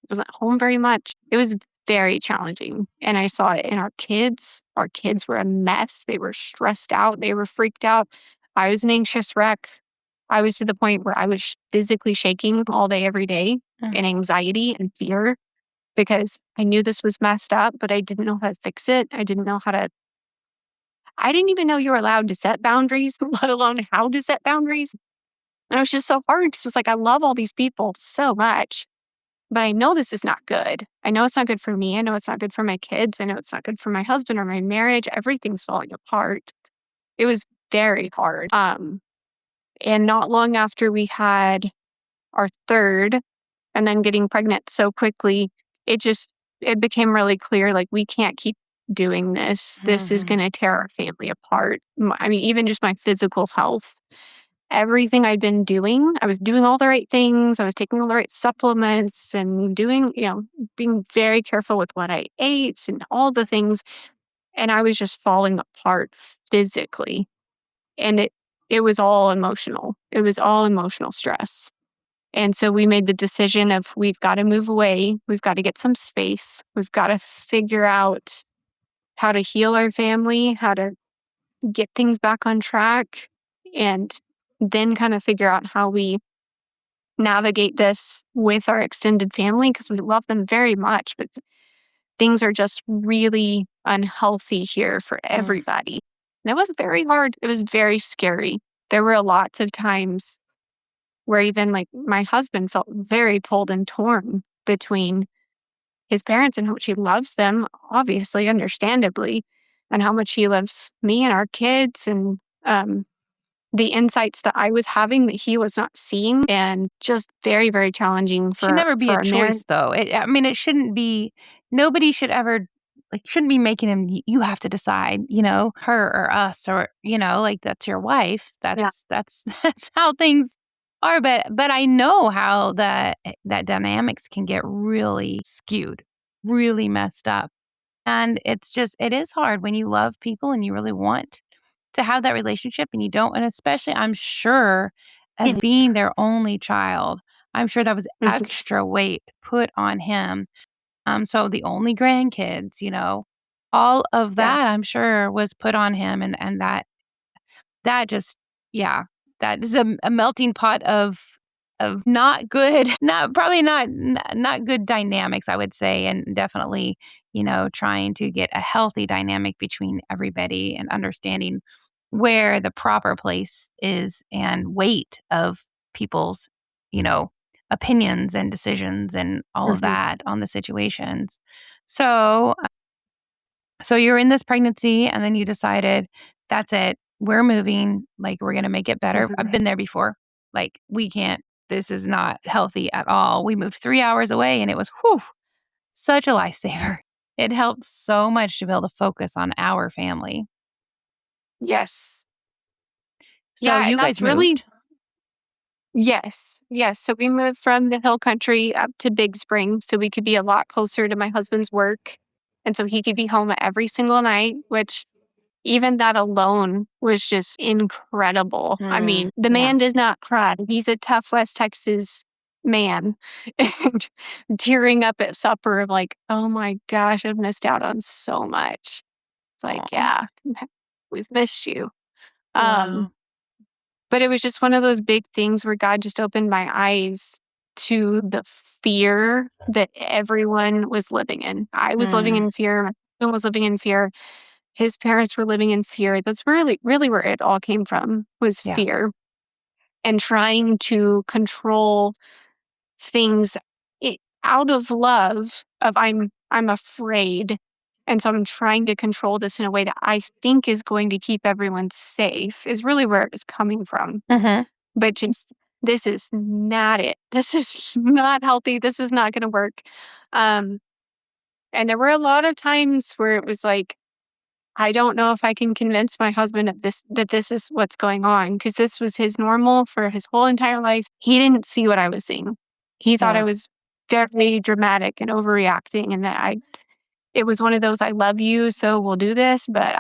wasn't home very much. It was very challenging. And I saw it in our kids. Our kids were a mess. They were stressed out. They were freaked out. I was an anxious wreck. I was to the point where I was physically shaking all day, every day in Mhm. anxiety and fear because I knew this was messed up, but I didn't know how to fix it. I didn't even know you were allowed to set boundaries, let alone how to set boundaries. And it was just so hard because it was like, I love all these people so much, but I know this is not good. I know it's not good for me. I know it's not good for my kids. I know it's not good for my husband or my marriage. Everything's falling apart. It was very hard. And not long after we had our third and then getting pregnant so quickly, it became really clear, like, we can't keep doing this. This is Mhm. going to tear our family apart. I mean, even just my physical health. Everything I'd been doing, I was doing all the right things. I was taking all the right supplements and being very careful with what I ate and all the things. And I was just falling apart physically. And it was all emotional. It was all emotional stress. And so we made the decision of, we've got to move away. We've got to get some space. We've got to figure out how to heal our family, how to get things back on track, and then kind of figure out how we navigate this with our extended family because we love them very much, but things are just really unhealthy here for Mm. everybody. And it was very hard. It was very scary. There were lots of times where even like my husband felt very pulled and torn between his parents and how much he loves them, obviously, understandably, and how much he loves me and our kids. And the insights that I was having that he was not seeing, and just very, very challenging Should never be for a our marriage. choice, though. I mean, it shouldn't be. Nobody should ever shouldn't be making him. You have to decide. Her or us, or like that's your wife. Yeah. That's that's how things are. But I know how that dynamics can get really skewed, really messed up, and it is hard when you love people and you really want to have that relationship and you don't, and especially I'm sure as Mhm. being their only child, I'm sure that was Mhm. extra weight put on him. So the only grandkids, all of Yeah. that I'm sure was put on him, and that just yeah, that is a melting pot of not good, not probably not good dynamics, I would say, and definitely, trying to get a healthy dynamic between everybody and understanding where the proper place is and weight of people's, you know, opinions and decisions and all of Mhm. that on the situations. So so you're in this pregnancy and then you decided, that's it. We're moving. Like, we're going to make it better. I've Mhm. been there before. Like, we can't, this is not healthy at all. We moved 3 hours away and it was, whew, such a lifesaver. It helped so much to be able to focus on our family. Yes. So Yeah, and you that's guys really moved? yes, yes. So we moved from the hill country up to Big Spring so we could be a lot closer to my husband's work, and so he could be home every single night, which even that alone was just incredible. I Mm, mean, the yeah. man does not cry. He's a tough West Texas man. And tearing up at supper, like, oh my gosh, I've missed out on so much. It's like, Aw. yeah, we've missed you. Um, Wow. but it was just one of those big things where God just opened my eyes to the fear that everyone was living in. I was living Mm, in fear. My husband was living in fear. His parents were living in fear. That's really where it all came from was yeah. fear and trying to control things out of love of I'm afraid. And so I'm trying to control this in a way that I think is going to keep everyone safe is really where it was coming from. Mhm. But just this is not it. This is not healthy. This is not going to work. Um, and there were a lot of times where it was like, I don't know if I can convince my husband of this that this is what's going on because this was his normal for his whole entire life. He didn't see what I was seeing. He thought I Yeah. was very dramatic and overreacting and that I it was one of those I love you so we'll do this, but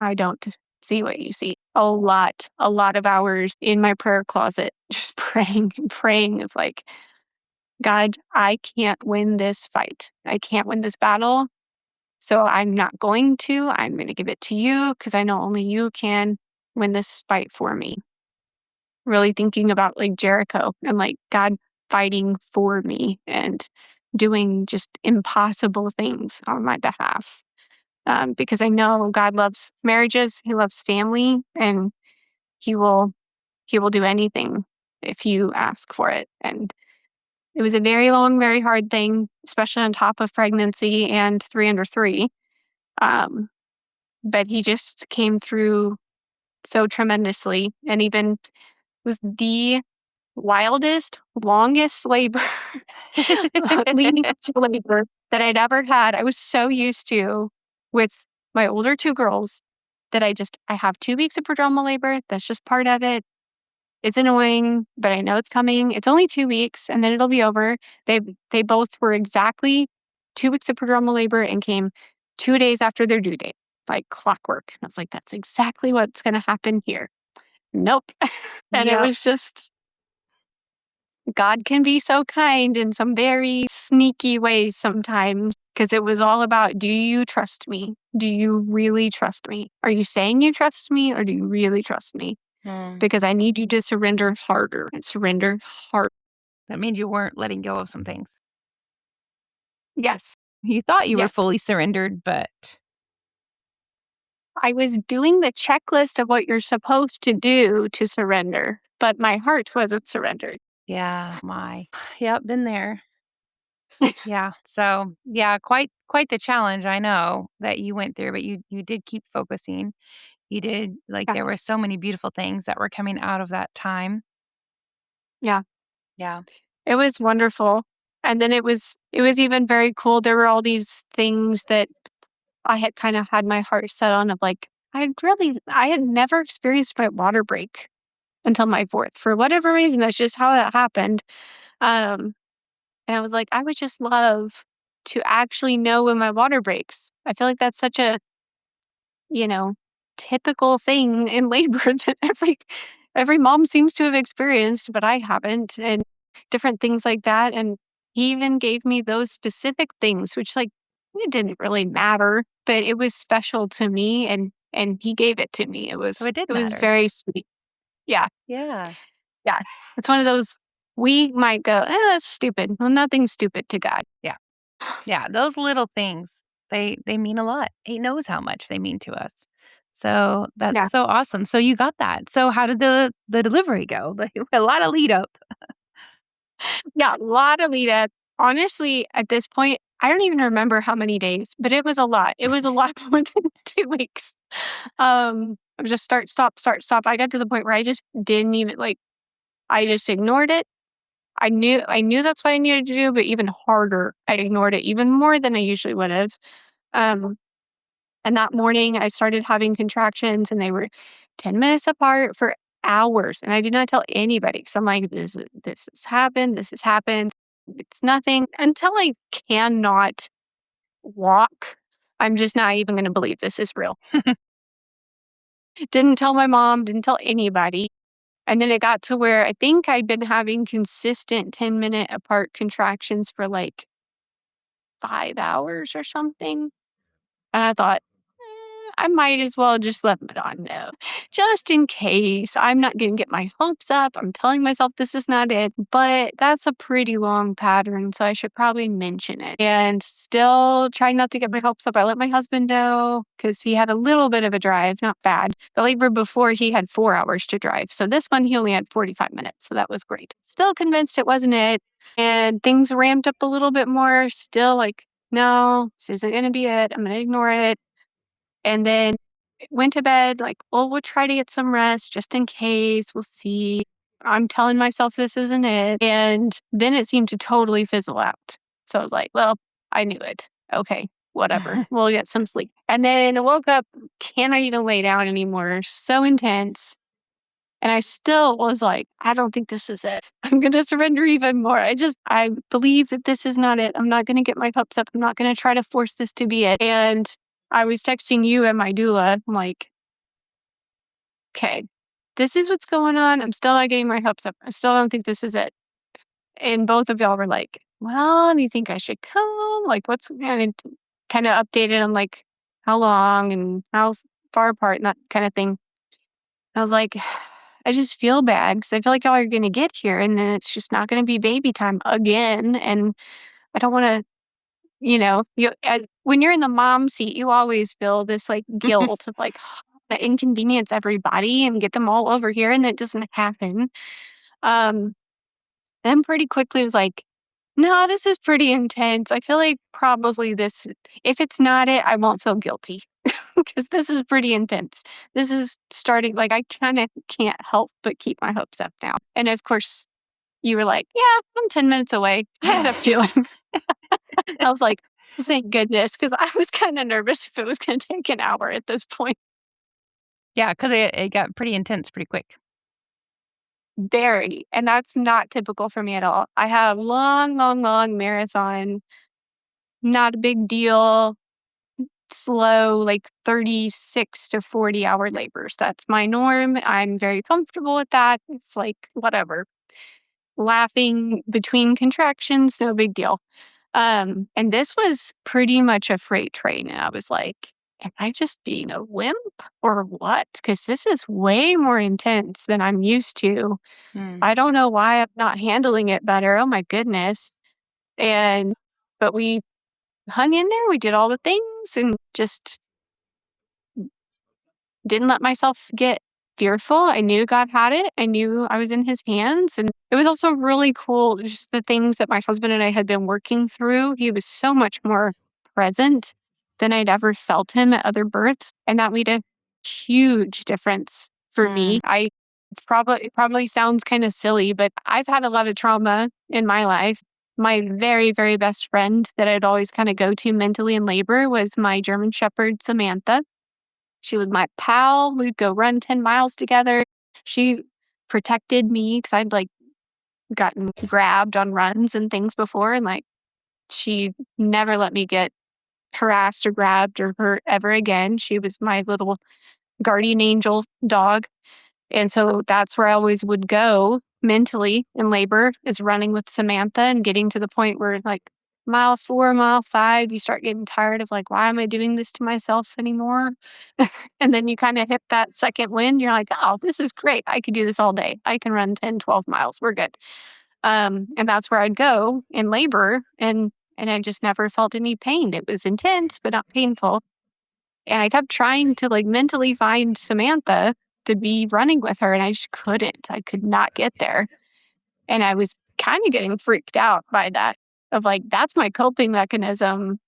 I don't see what you see. A lot of hours in my prayer closet just praying and praying of like God, I can't win this fight. I can't win this battle. So I'm not going to. I'm going to give it to you because I know only you can win this fight for me. Really thinking about like Jericho and like God fighting for me and doing just impossible things on my behalf. Because I know God loves marriages, He loves family, and He will He will do anything if you ask for it. And it was a very long, very hard thing, especially on top of pregnancy and 3 under 3. Um, but he just came through so tremendously and even was the wildest, longest labor leading up to labor that I'd ever had. I was so used to with my older 2 girls that I have 2 weeks of prodromal labor. That's just part of it. It's annoying, but I know it's coming. It's only 2 weeks and then it'll be over. They they both were exactly 2 weeks of prodromal labor and came 2 days after their due date, like clockwork. And I was like, that's exactly what's gonna happen here. Nope. And it Yep. was just God can be so kind in some very sneaky ways sometimes because it was all about, do you trust me? Do you really trust me? Are you saying you trust me or do you really trust me? Mm. Because I need you to surrender harder and surrender harder. That means you weren't letting go of some things. Yes. You thought you were Yes. fully surrendered, but I was doing the checklist of what you're supposed to do to surrender, but my heart wasn't surrendered. yeah, my. Yep, been there. Yeah. So, yeah, quite the challenge I know that you went through, but you did keep focusing. You did like Yeah. there were so many beautiful things that were coming out of that time. Yeah. Yeah. It was wonderful. And then it was even very cool. There were all these things that I had kind of had my heart set on of like, I had never experienced my water break until my fourth. For whatever reason, that's just how it happened. Um, and I was like, I would just love to actually know when my water breaks. I feel like that's such a, you know, typical thing in labor that every mom seems to have experienced, but I haven't, and different things like that. And he even gave me those specific things, which like it didn't really matter, but it was special to me and he gave it to me. It So was it did it was matter. very sweet. Yeah. Yeah. Yeah. It's one of those we might go, that's stupid. Well, nothing's stupid to God. Yeah. Yeah, those little things, they mean a lot. He knows how much they mean to us. So, that's Yeah. so awesome. So you got that. So how did the delivery go? Like, a lot of lead up. Yeah, a lot of lead up. Honestly, at this point, I don't even remember how many days, but it was a lot. It was a lot more than 2 weeks. I was just start, stop, start, stop. I got to the point where I just didn't even like I just ignored it. I knew that's what I needed to do, but even harder, I ignored it even more than I usually would have. Um, And that morning, I started having contractions, and they were 10 minutes apart for hours. And I did not tell anybody because I'm like, this has happened. This has happened. It's nothing until I cannot walk. I'm just not even going to believe this is real. Didn't tell my mom, didn't tell anybody. And then it got to where I think I'd been having consistent 10-minute apart contractions for like 5 hours or something. And I thought, I might as well just let Madon know, just in case. I'm not going to get my hopes up. I'm telling myself this is not it, but that's a pretty long pattern, so I should probably mention it. And still trying not to get my hopes up. I let my husband know because he had a little bit of a drive, not bad. The labor before he had 4 hours to drive. So this one, he only had 45 minutes. So that was great. Still convinced it wasn't it. And things ramped up a little bit more. Still like, no, this isn't going to be it. I'm going to ignore it. And then went to bed, like, well, we'll try to get some rest just in case. We'll see. I'm telling myself this isn't it. And then it seemed to totally fizzle out. So I was like, well, I knew it. Okay, whatever. We'll get some sleep. And then I woke up, cannot even lay down anymore. So intense. And I still was like, I don't think this is it. I'm going to surrender even more. I believe that this is not it. I'm not going to get my hopes up. I'm not going to try to force this to be it. And I was texting you and my doula. I'm like, okay, this is what's going on. I'm still not getting my hopes up. I still don't think this is it. And both of y'all were like, well, do you think I should come? Like, what's kind of updated on like how long and how far apart and that kind of thing. I was like, I just feel bad because I feel like y'all are going to get here and then it's just not going to be baby time again. And I don't want to, when you're in the mom seat, you always feel this like guilt of like, to inconvenience everybody and get them all over here. And that doesn't happen. Then pretty quickly was like, no, this is pretty intense. I feel like probably this, if it's not it, I won't feel guilty because this is pretty intense. This is starting, like, I kind of can't help but keep my hopes up now. And of course, you were like, yeah, I'm 10 minutes away. I had a feeling. I was like, thank goodness, because I was kind of nervous if it was going to take an hour at this point. Yeah, because it got pretty intense pretty quick. Very. And that's not typical for me at all. I have long, long, long marathon, not a big deal, slow, like 36 to 40-hour labors. That's my norm. I'm very comfortable with that. It's like, whatever. Laughing between contractions, no big deal. And this was pretty much a freight train. And I was like, am I just being a wimp or what? Because this is way more intense than I'm used to. Mm. I don't know why I'm not handling it better. Oh my goodness. But we hung in there. We did all the things and just didn't let myself get fearful. I knew God had it. I knew I was in his hands. And it was also really cool, just the things that my husband and I had been working through. He was so much more present than I'd ever felt him at other births. And that made a huge difference for me. It probably sounds kind of silly, but I've had a lot of trauma in my life. My very, very best friend that I'd always kind of go to mentally in labor was my German Shepherd, Samantha. She was my pal. We'd go run 10 miles together. She protected me because I'd like gotten grabbed on runs and things before. And like, she never let me get harassed or grabbed or hurt ever again. She was my little guardian angel dog. And so that's where I always would go mentally in labor, is running with Samantha and getting to the point where like mile 4, mile 5, you start getting tired of like, why am I doing this to myself anymore? And then you kind of hit that second wind. You're like, oh, this is great. I could do this all day. I can run 10, 12 miles. We're good. And that's where I'd go in labor. And I just never felt any pain. It was intense, but not painful. And I kept trying to like mentally find Samantha to be running with her, and I just couldn't. I could not get there. And I was kind of getting freaked out by that, of like, that's my coping mechanism.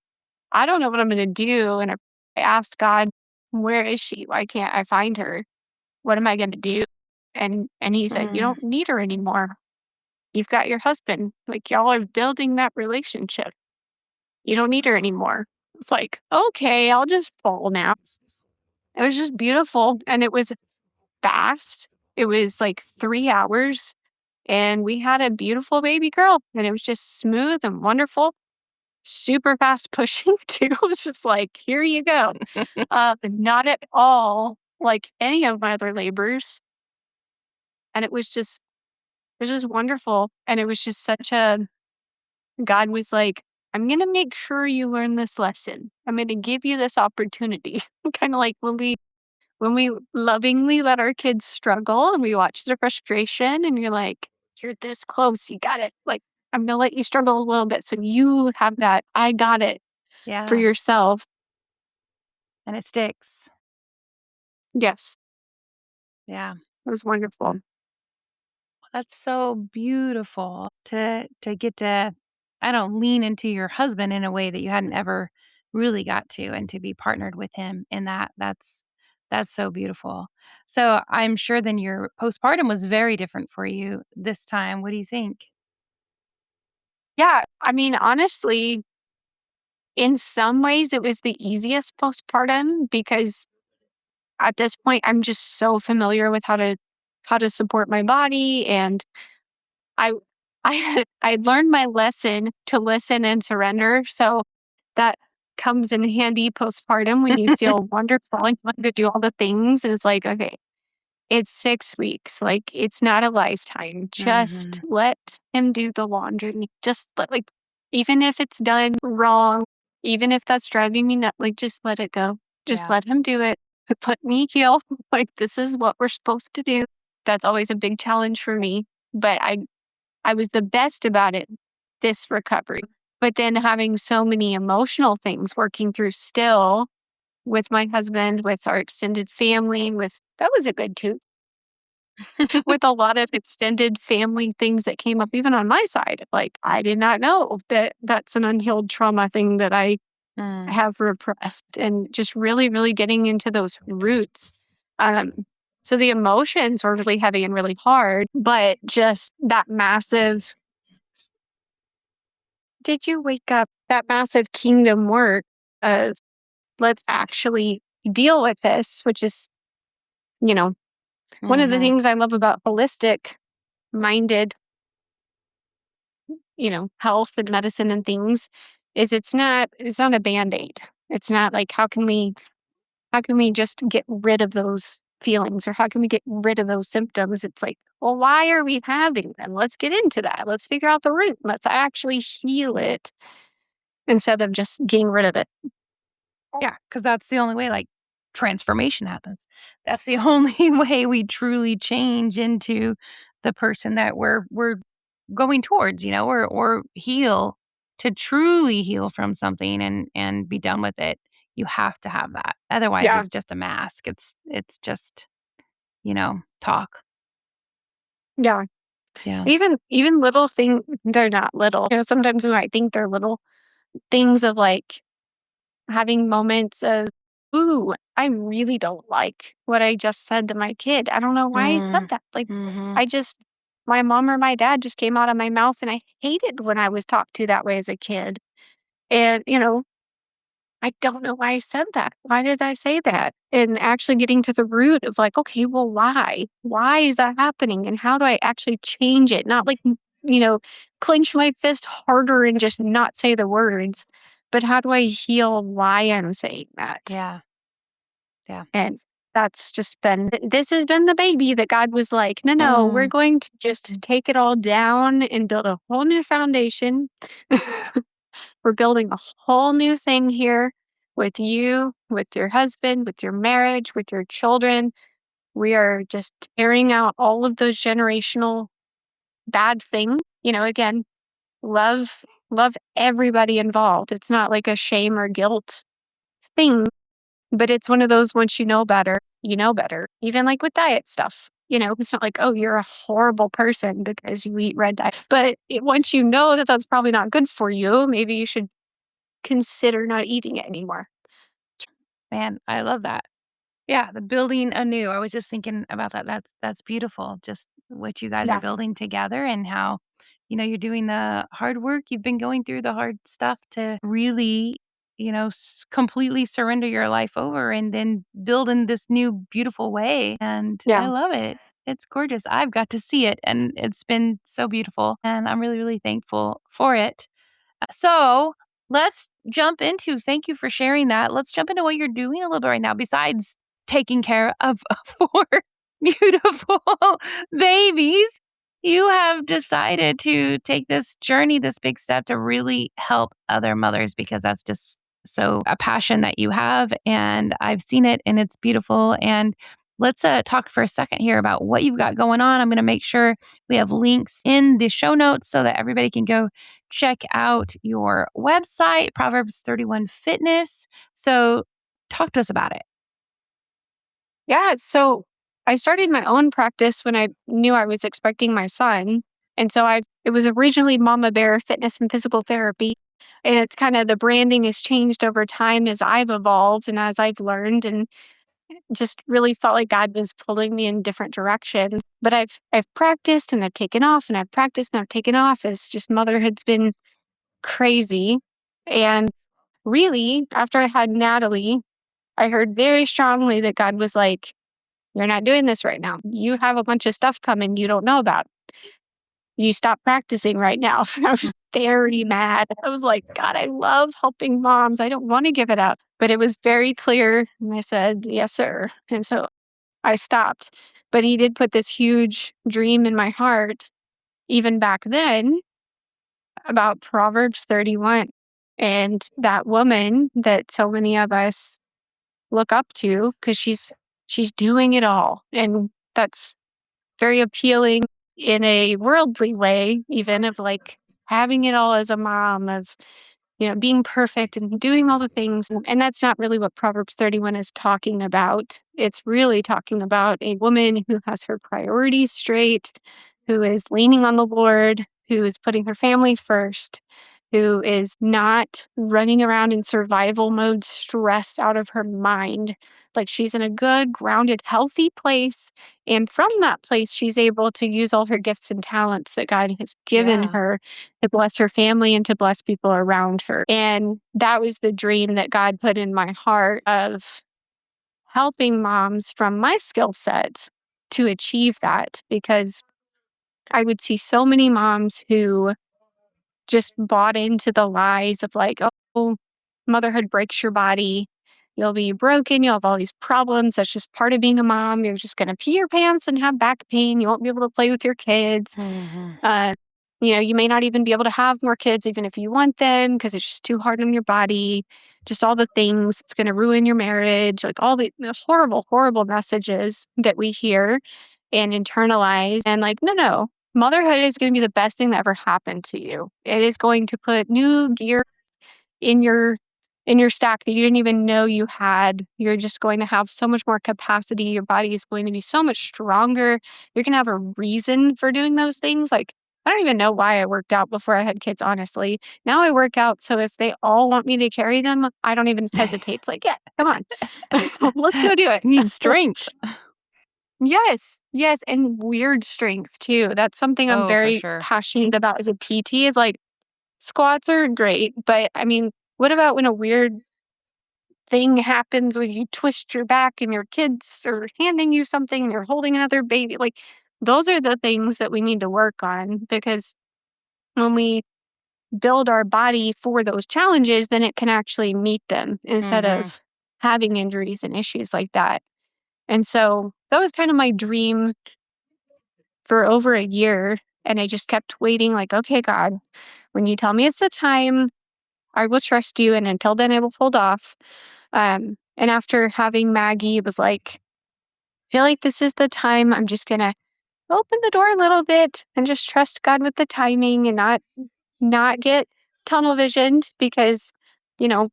I don't know what I'm going to do. And I asked God, where is she? Why can't I find her? What am I going to do? And he said, you Mm. don't need her anymore. You've got your husband. Like, y'all are building that relationship. You don't need her anymore. was like, okay, I'll just fall now. It was just beautiful. And it was fast. It was like 3 hours. And we had a beautiful baby girl. And it was just smooth and wonderful. Super fast pushing too. It was just like, here you go. Not at all like any of my other labors. And it was just wonderful. And it was just such a God was like, I'm gonna make sure you learn this lesson. I'm gonna give you this opportunity. Kind of like when we lovingly let our kids struggle and we watch their frustration and you're like, you're this close, you got it. Like, I'm gonna let you struggle a little bit so you have that I got it for Yeah, yourself. and it sticks. Yes, Yeah. it was wonderful. That's so beautiful to get to, I don't lean into your husband in a way that you hadn't ever really got to, and to be partnered with him in that. That's so beautiful. So I'm sure then your postpartum was very different for you this time. What do you think? Yeah, I mean, honestly, in some ways it was the easiest postpartum because at this point I'm just so familiar with how to support my body and I I learned my lesson to listen and surrender. So that comes in handy postpartum when you feel wonderful and you want to do all the things. And it's like, okay, it's 6 weeks. Like it's not a lifetime. Just Mhm. let him do the laundry. Just like, even if it's done wrong, even if that's driving me nuts, like just let it go. Just Yeah. let him do it. Let me heal. Like this is what we're supposed to do. That's always a big challenge for me. But I was the best about it this recovery. But then having so many emotional things working through still with my husband, with our extended family, with that was a good too, with a lot of extended family things that came up even on my side. Like I did not know that that's an unhealed trauma thing that I Mm. have repressed and just really, really getting into those roots. Um, so the emotions were really heavy and really hard, but just that massive did you wake up that massive kingdom work of let's actually deal with this, which is, you know, one of the Mhm. things I love about holistic minded, health and medicine and things is it's not a band-aid. It's not like how can we just get rid of those feelings or how can we get rid of those symptoms? It's like, well, why are we having them? Let's get into that. Let's figure out the root. Let's actually heal it instead of just getting rid of it. Yeah, because that's the only way, like, transformation happens. That's the only way we truly change into the person that we're going towards, or heal, to truly heal from something and be done with it. You have to have that. Otherwise, Yeah. it's just a mask. It's just, talk. Yeah. Yeah. Even little things, they're not little. Sometimes we might think they're little things of like having moments of, ooh, I really don't like what I just said to my kid. I don't know why I said Mm. that. Like Mhm. I just my mom or my dad just came out of my mouth and I hated when I was talked to that way as a kid. And, I don't know why I said that. Why did I say that? And actually getting to the root of like, okay, well, why? Why is that happening? And how do I actually change it? Not like, you know, clench my fist harder and just not say the words, but how do I heal why I'm saying that? Yeah. Yeah. And that's just this has been the baby that God was like, no, no, we're Mm. going to just take it all down and build a whole new foundation. We're building a whole new thing here with you, with your husband, with your marriage, with your children. We are just tearing out all of those generational bad things. Again, love everybody involved. It's not like a shame or guilt thing, but it's one of those once you know better, you know better. Even like with diet stuff. It's not like, oh, you're a horrible person because you eat red dye. But once you know that that's probably not good for you, maybe you should consider not eating it anymore. Man, I love that. Yeah, the building anew. I was just thinking about that. That's beautiful. Just what you guys are Yeah. building together, and how, you're doing the hard work. You've been going through the hard stuff to really completely surrender your life over and then build in this new beautiful way. And I Yeah. love it. It's gorgeous. I've got to see it and it's been so beautiful. And I'm really, really thankful for it. So let's jump into, thank you for sharing that. Let's jump into what you're doing a little bit right now, besides taking care of four beautiful babies. You have decided to take this journey, this big step to really help other mothers because that's just so a passion that you have. And I've seen it and it's beautiful. And let's talk for a second here about what you've got going on. I'm going to make sure we have links in the show notes so that everybody can go check out your website, Proverbs 31 Fitness. So talk to us about it. Yeah. So I started my own practice when I knew I was expecting my son. And so it was originally Mama Bear Fitness and Physical Therapy. And it's kind of the branding has changed over time as I've evolved and as I've learned and just really felt like God was pulling me in different directions. But I've practiced and I've taken off and I've practiced and I've taken off. It's just motherhood's been crazy. And really, after I had Natalie, I heard very strongly that God was like, "You're not doing this right now. You have a bunch of stuff coming you don't know about. You stop practicing right now." I was very mad. I was like, "God, I love helping moms. I don't want to give it up." But it was very clear. And I said, "Yes, sir." And so I stopped. But he did put this huge dream in my heart, even back then, about Proverbs 31. And that woman that so many of us look up to because she's doing it all. And that's very appealing in a worldly way, even of like having it all as a mom, of being perfect and doing all the things. And that's not really what Proverbs 31 is talking about. It's really talking about a woman who has her priorities straight, who is leaning on the Lord, who is putting her family first, who is not running around in survival mode, stressed out of her mind. Like she's in a good, grounded, healthy place. And from that place, she's able to use all her gifts and talents that God has given Yeah. her to bless her family and to bless people around her. And that was the dream that God put in my heart of helping moms from my skill sets to achieve that, because I would see so many moms who just bought into the lies of like, "Oh, motherhood breaks your body. You'll be broken. You'll have all these problems. That's just part of being a mom. You're just going to pee your pants and have back pain. You won't be able to play with your kids. Hmm. Uh, you may not even be able to have more kids, even if you want them, because it's just too hard on your body. Just all the things. It's going to ruin your marriage." Like all the horrible, horrible messages that we hear and internalize. And like, no. Motherhood is going to be the best thing that ever happened to you. It is going to put new gear in your stack that you didn't even know you had. You're just going to have so much more capacity. Your body is going to be so much stronger. You're going to have a reason for doing those things. Like, I don't even know why I worked out before I had kids, honestly. Now I work out. So if they all want me to carry them, I don't even hesitate. It's like, yeah, come on. Let's go do it. You need strength. Yes, yes, and weird strength too. That's something I'm Oh, for very sure. passionate about as a PT, is like squats are great, but I mean, what about when a weird thing happens where you twist your back and your kids are handing you something and you're holding another baby? Like those are the things that we need to work on, because when we build our body for those challenges, then it can actually meet them instead Hmm. of having injuries and issues like that. And so that was kind of my dream for over a year. And I just kept waiting, like, "Okay, God, when you tell me it's the time, I will trust you. And until then, I will hold off." And after having Maggie, it was like, I feel like this is the time. I'm just going to open the door a little bit and just trust God with the timing and not get tunnel visioned, because,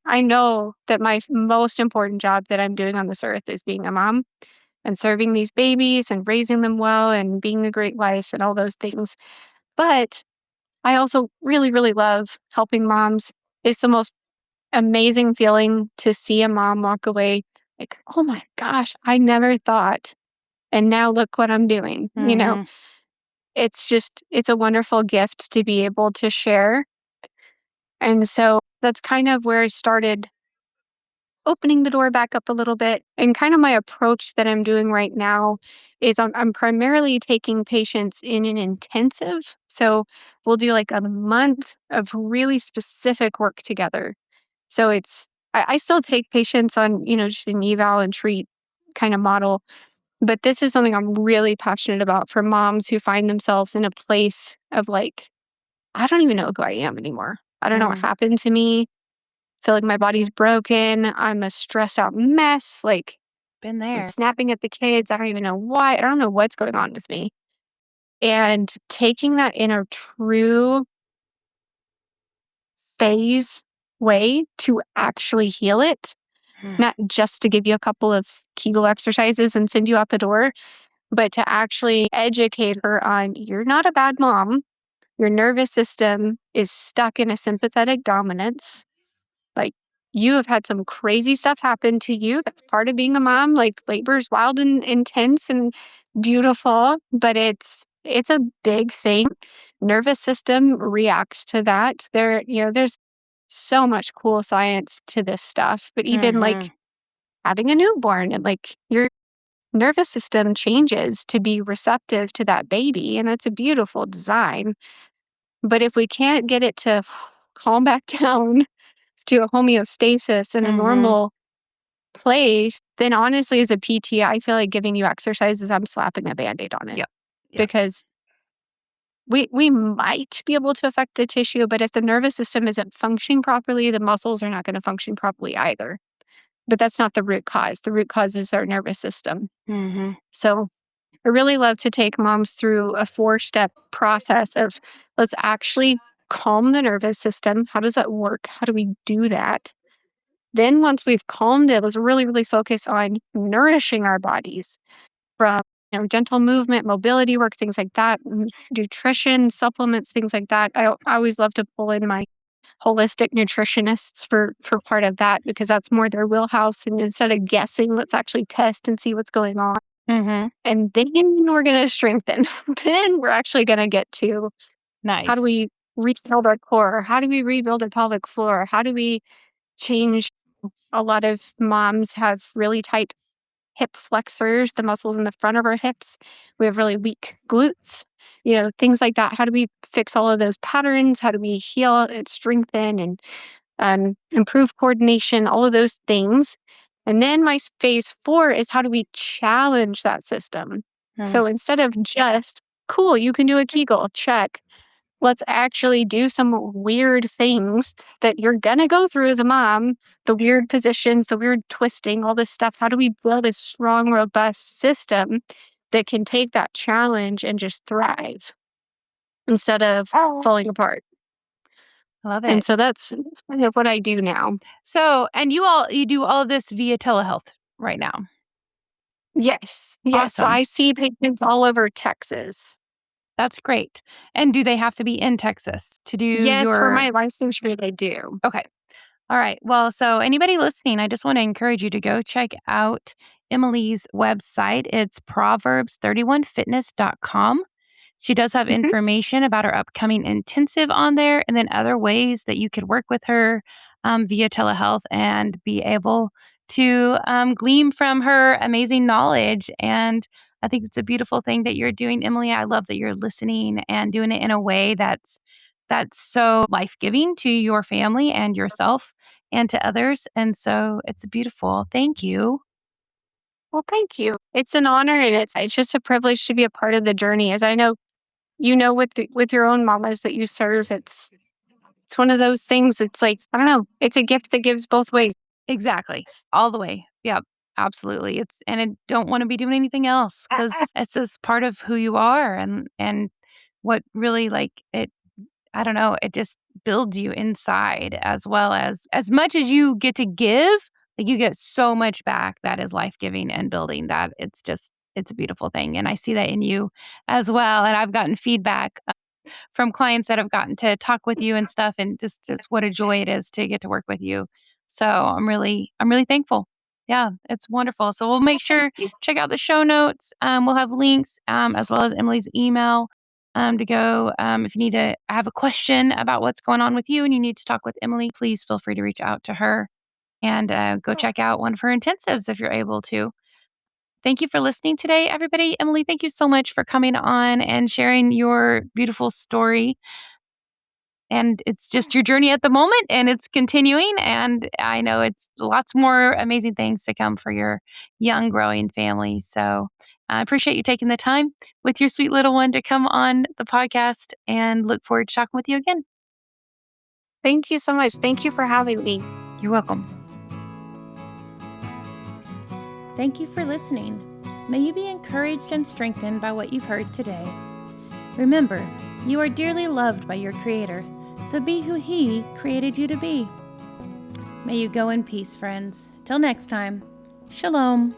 I know that my most important job that I'm doing on this earth is being a mom and serving these babies and raising them well and being a great wife and all those things. But I also really, really love helping moms. It's the most amazing feeling to see a mom walk away like, "Oh my gosh, I never thought. And now look what I'm doing." Hmm. It's a wonderful gift to be able to share. And so that's kind of where I started opening the door back up a little bit. And kind of my approach that I'm doing right now is I'm primarily taking patients in an intensive. So we'll do like a month of really specific work together. So I still take patients on, just an eval and treat kind of model. But this is something I'm really passionate about for moms who find themselves in a place of like, I don't even know who I am anymore. I don't know what Mm, happened to me. Feel like my body's broken. I'm a stressed out mess. Like been I'm there. snapping at the kids. I don't even know why. I don't know what's going on with me. And taking that in a true phase way to actually heal it, Mm, not just to give you a couple of Kegel exercises and send you out the door, but to actually educate her on you're not a bad mom. Your nervous system is stuck in a sympathetic dominance. Like, you have had some crazy stuff happen to you. That's part of being a mom. Like, labor is wild and intense and beautiful, but it's a big thing. Nervous system reacts to that. There's so much cool science to this stuff, but even like mhm, having a newborn and like your nervous system changes to be receptive to that baby, and that's a beautiful design. But if we can't get it to calm back down to a homeostasis in a mhm. normal place, then honestly, as a PT, I feel like giving you exercises, I'm slapping a Band-Aid on it Yep, yep. because we might be able to affect the tissue, but if the nervous system isn't functioning properly, the muscles are not going to function properly either. But that's not the root cause. The root cause is our nervous system. Mhm, So I really love to take moms through a 4-step process of let's actually calm the nervous system. How does that work? How do we do that? Then once we've calmed it, let's really, really focus on nourishing our bodies from gentle movement, mobility work, things like that, nutrition, supplements, things like that. I always love to pull in my holistic nutritionists for part of that because that's more their wheelhouse. And instead of guessing, let's actually test and see what's going on. mhm. And then we're going to strengthen. Then we're actually going to get to how do Nice. we rebuild our core? How do we rebuild our pelvic floor? How do we change? A lot of moms have really tight hip flexors, the muscles in the front of our hips. We have really weak glutes, things like that. How do we fix all of those patterns? How do we heal and strengthen and improve coordination, all of those things. And then my phase 4 is how do we challenge that system? Mm, So instead of just, cool, you can do a Kegel, check. Let's actually do some weird things that you're going to go through as a mom, the weird positions, the weird twisting, all this stuff. How do we build a strong, robust system that can take that challenge and just thrive instead of falling apart? I love And it. so that's kind of what I do now. So, and you do all of this via telehealth right now. Yes, yes. So Awesome. I see patients all over Texas. That's great. And do they have to be in Texas to do Yes, for your my licensure, they do. Okay. All right. Well, so anybody listening, I just want to encourage you to go check out Emily's website. It's proverbs31fitness.com. She does have Mhm. information about her upcoming intensive on there and then other ways that you could work with her via telehealth and be able to glean from her amazing knowledge. And I think it's a beautiful thing that you're doing, Emily. I love that you're listening and doing it in a way that's so life-giving to your family and yourself and to others. And so it's beautiful. Thank you. Well, thank you. It's an honor, and it's just a privilege to be a part of the journey. As I know, with your own mamas that you serve, it's one of those things. It's like I don't know. It's a gift that gives both ways. Exactly. All the way. Yep. Absolutely. It's and I don't want to be doing anything else because it's just part of who you are and what really like it I don't know, it just builds you inside as much as you get to give, like you get so much back that is life-giving and building that it's a beautiful thing. And I see that in you as well. And I've gotten feedback from clients that have gotten to talk with you and stuff and just what a joy it is to get to work with you. So I'm really thankful. Yeah, it's wonderful. So we'll make Thank sure you. check out the show notes. We'll have links as well as Emily's email. to go. If you need to have a question about what's going on with you and you need to talk with Emily, please feel free to reach out to her and go Oh, check out one of her intensives if you're able to. Thank you for listening today, everybody. Emily, thank you so much for coming on and sharing your beautiful story. And it's just your journey at the moment and it's continuing. And I know it's lots more amazing things to come for your young, growing family. So I appreciate you taking the time with your sweet little one to come on the podcast and look forward to talking with you again. thank you so much. Thank you for having me. You're welcome. Thank you for listening. May you be encouraged and strengthened by what you've heard today. Remember, you are dearly loved by your Creator, so be who He created you to be. May you go in peace, friends. Till next time, Shalom.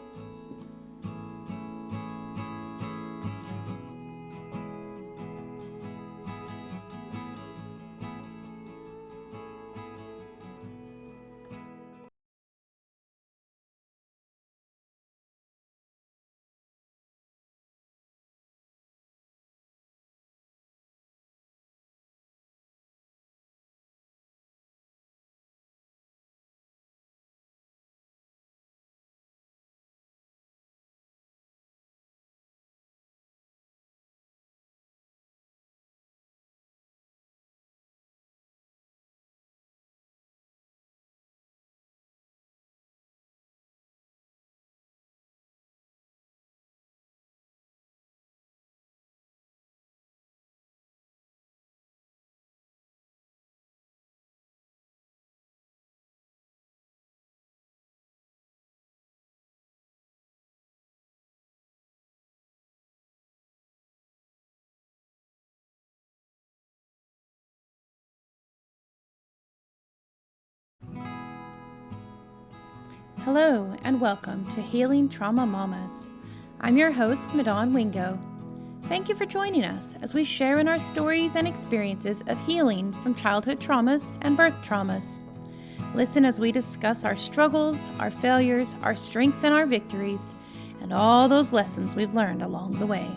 Hello, and welcome to Healing Trauma Mamas. I'm your host, Madon Wingo. Thank you for joining us as we share in our stories and experiences of healing from childhood traumas and birth traumas. Listen as we discuss our struggles, our failures, our strengths, and our victories, and all those lessons we've learned along the way.